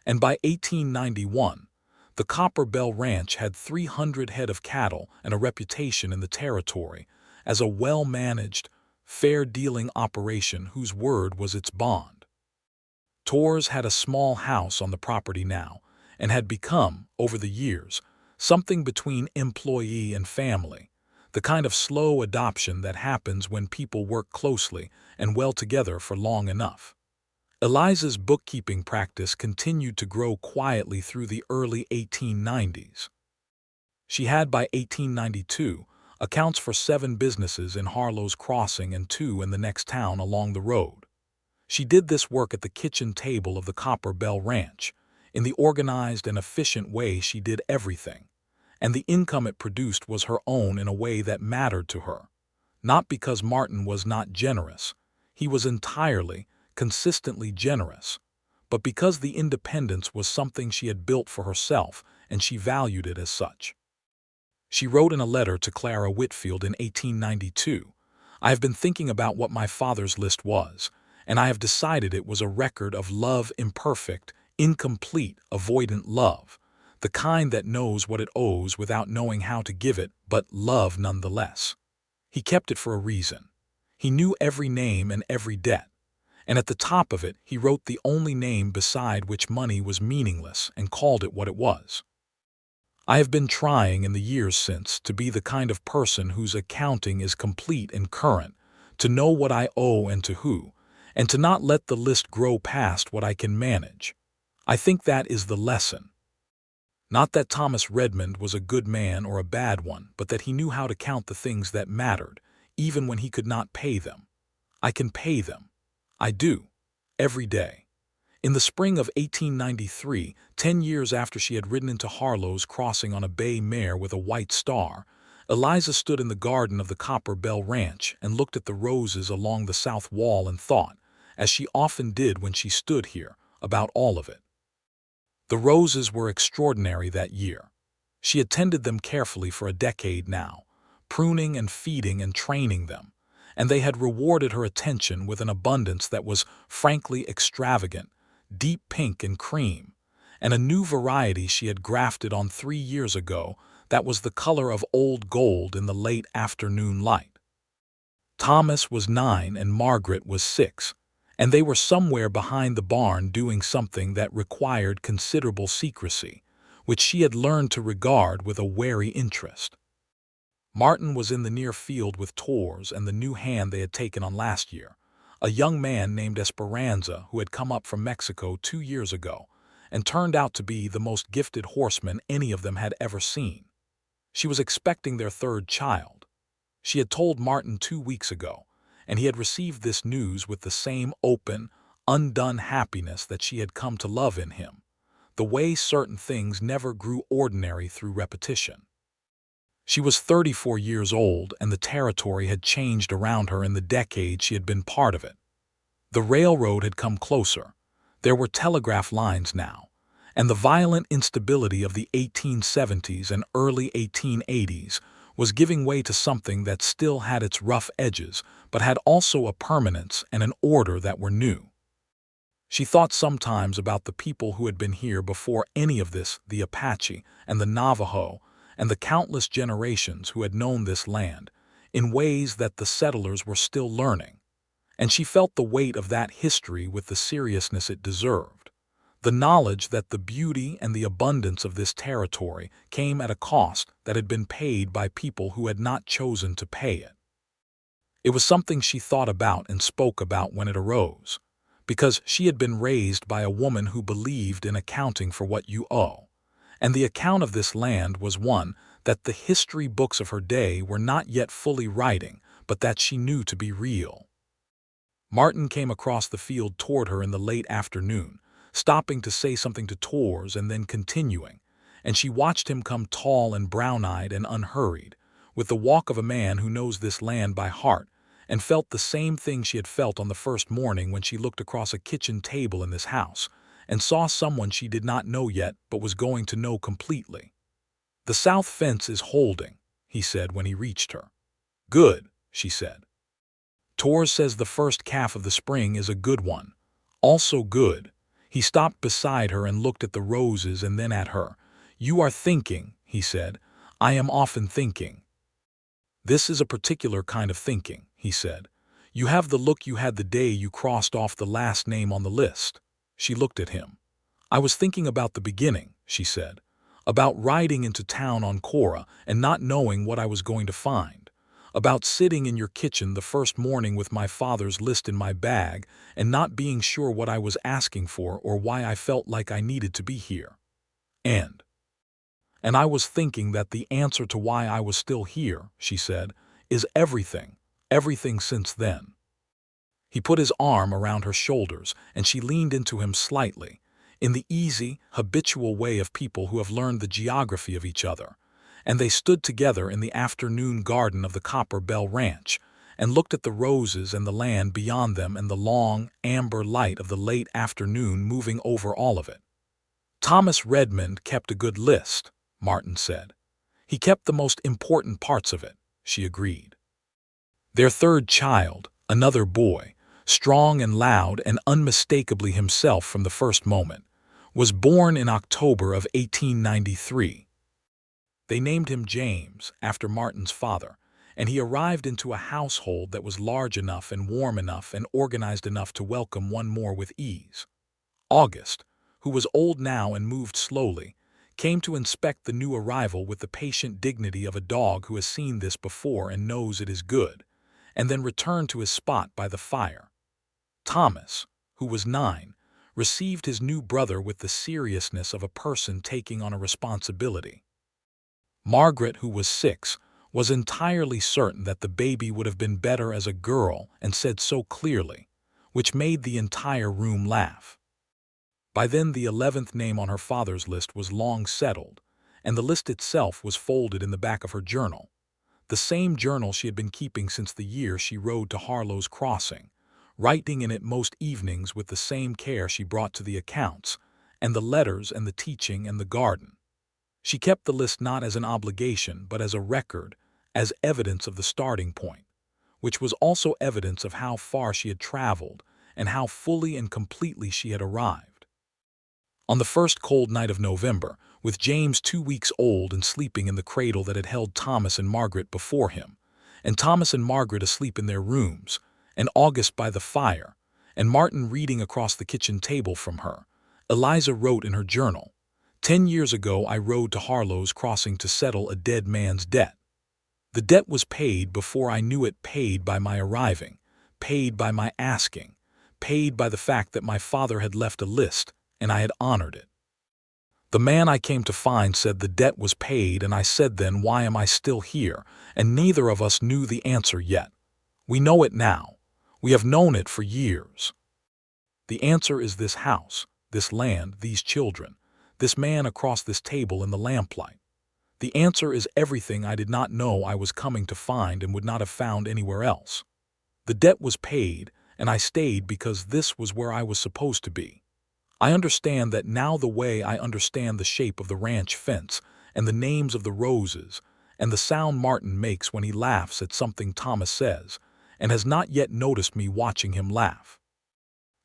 and by 1891, the Copper Bell Ranch had 300 head of cattle and a reputation in the territory as a well-managed, fair-dealing operation whose word was its bond. Torres had a small house on the property now and had become, over the years, something between employee and family, the kind of slow adoption that happens when people work closely and well together for long enough. Eliza's bookkeeping practice continued to grow quietly through the early 1890s. She had by 1892 accounts for 7 businesses in Harlow's Crossing and 2 in the next town along the road. She did this work at the kitchen table of the Copper Bell Ranch, in the organized and efficient way she did everything, and the income it produced was her own in a way that mattered to her, not because Martin was not generous. He was entirely, consistently generous, but because the independence was something she had built for herself and she valued it as such. She wrote in a letter to Clara Whitfield in 1892, "I have been thinking about what my father's list was, and I have decided it was a record of love, imperfect, incomplete, avoidant love, the kind that knows what it owes without knowing how to give it, but love nonetheless. He kept it for a reason. He knew every name and every debt, and at the top of it he wrote the only name beside which money was meaningless and called it what it was. I have been trying in the years since to be the kind of person whose accounting is complete and current, to know what I owe and to who, and to not let the list grow past what I can manage. I think that is the lesson. Not that Thomas Redmond was a good man or a bad one, but that he knew how to count the things that mattered, even when he could not pay them. I can pay them. I do. Every day." In the spring of 1893, 10 years after she had ridden into Harlow's Crossing on a bay mare with a white star, Eliza stood in the garden of the Copper Bell Ranch and looked at the roses along the south wall and thought, as she often did when she stood here, about all of it. The roses were extraordinary that year. She had tended them carefully for a decade now, pruning and feeding and training them, and they had rewarded her attention with an abundance that was frankly extravagant, deep pink and cream, and a new variety she had grafted on 3 years ago that was the color of old gold in the late afternoon light. Thomas was 9 and Margaret was 6, and they were somewhere behind the barn doing something that required considerable secrecy, which she had learned to regard with a wary interest. Martin was in the near field with Torres and the new hand they had taken on last year, a young man named Esperanza who had come up from Mexico 2 years ago and turned out to be the most gifted horseman any of them had ever seen. She was expecting their 3rd child. She had told Martin 2 weeks ago, and he had received this news with the same open, undone happiness that she had come to love in him, the way certain things never grew ordinary through repetition. She was 34 years old, and the territory had changed around her in the decade she had been part of it. The railroad had come closer. There were telegraph lines now, and the violent instability of the 1870s and early 1880s was giving way to something that still had its rough edges, but had also a permanence and an order that were new. She thought sometimes about the people who had been here before any of this, the Apache and the Navajo, and the countless generations who had known this land, in ways that the settlers were still learning. And she felt the weight of that history with the seriousness it deserved. The knowledge that the beauty and the abundance of this territory came at a cost that had been paid by people who had not chosen to pay it. It was something she thought about and spoke about when it arose, because she had been raised by a woman who believed in accounting for what you owe. And the account of this land was one that the history books of her day were not yet fully writing, but that she knew to be real. Martin came across the field toward her in the late afternoon, stopping to say something to Tors and then continuing, and she watched him come tall and brown-eyed and unhurried, with the walk of a man who knows this land by heart, and felt the same thing she had felt on the first morning when she looked across a kitchen table in this house, and saw someone she did not know yet but was going to know completely. "The south fence is holding," he said when he reached her. "Good," she said. "Tors says the first calf of the spring is a good one. Also good." He stopped beside her and looked at the roses and then at her. "You are thinking," he said. "I am often thinking." "This is a particular kind of thinking," he said. "You have the look you had the day you crossed off the last name on the list." She looked at him. "I was thinking about the beginning," she said. "About riding into town on Cora and not knowing what I was going to find. About sitting in your kitchen the first morning with my father's list in my bag and not being sure what I was asking for or why I felt like I needed to be here. And I was thinking that the answer to why I was still here," she said, "is everything, everything since then." He put his arm around her shoulders, and she leaned into him slightly, in the easy, habitual way of people who have learned the geography of each other, and they stood together in the afternoon garden of the Copper Bell Ranch, and looked at the roses and the land beyond them and the long, amber light of the late afternoon moving over all of it. "Thomas Redmond kept a good list," Martin said. "He kept the most important parts of it," she agreed. Their third child, another boy, strong and loud and unmistakably himself from the first moment, was born in October of 1893. They named him James, after Martin's father, and he arrived into a household that was large enough and warm enough and organized enough to welcome one more with ease. August, who was old now and moved slowly, came to inspect the new arrival with the patient dignity of a dog who has seen this before and knows it is good, and then returned to his spot by the fire. Thomas, who was 9, received his new brother with the seriousness of a person taking on a responsibility. Margaret, who was 6, was entirely certain that the baby would have been better as a girl and said so clearly, which made the entire room laugh. By then the 11th name on her father's list was long settled, and the list itself was folded in the back of her journal, the same journal she had been keeping since the year she rode to Harlow's Crossing, writing in it most evenings with the same care she brought to the accounts, and the letters and the teaching and the garden. She kept the list not as an obligation but as a record, as evidence of the starting point, which was also evidence of how far she had traveled and how fully and completely she had arrived. On the first cold night of November, with James 2 weeks old and sleeping in the cradle that had held Thomas and Margaret before him, and Thomas and Margaret asleep in their rooms, and August by the fire, and Martin reading across the kitchen table from her, Eliza wrote in her journal, "10 years ago I rode to Harlow's Crossing to settle a dead man's debt. The debt was paid before I knew it, paid by my arriving, paid by my asking, paid by the fact that my father had left a list, and I had honored it. The man I came to find said the debt was paid, and I said then, why am I still here? And neither of us knew the answer yet. We know it now. We have known it for years. The answer is this house, this land, these children, this man across this table in the lamplight. The answer is everything I did not know I was coming to find and would not have found anywhere else. The debt was paid, and I stayed because this was where I was supposed to be. I understand that now the way I understand the shape of the ranch fence and the names of the roses and the sound Martin makes when he laughs at something Thomas says, and has not yet noticed me watching him laugh.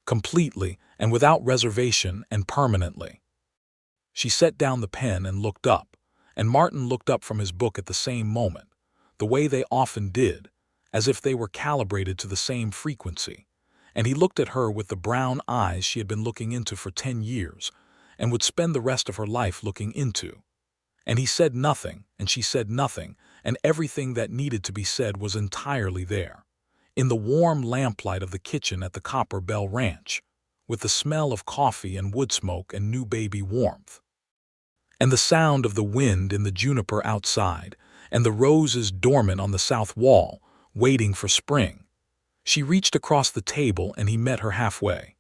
Completely and without reservation and permanently. She set down the pen and looked up, and Martin looked up from his book at the same moment, the way they often did, as if they were calibrated to the same frequency. And he looked at her with the brown eyes she had been looking into for 10 years, and would spend the rest of her life looking into. And he said nothing, and she said nothing, and everything that needed to be said was entirely there, in the warm lamplight of the kitchen at the Copper Bell Ranch, with the smell of coffee and wood smoke and new baby warmth, and the sound of the wind in the juniper outside, and the roses dormant on the south wall, waiting for spring. She reached across the table, and he met her halfway.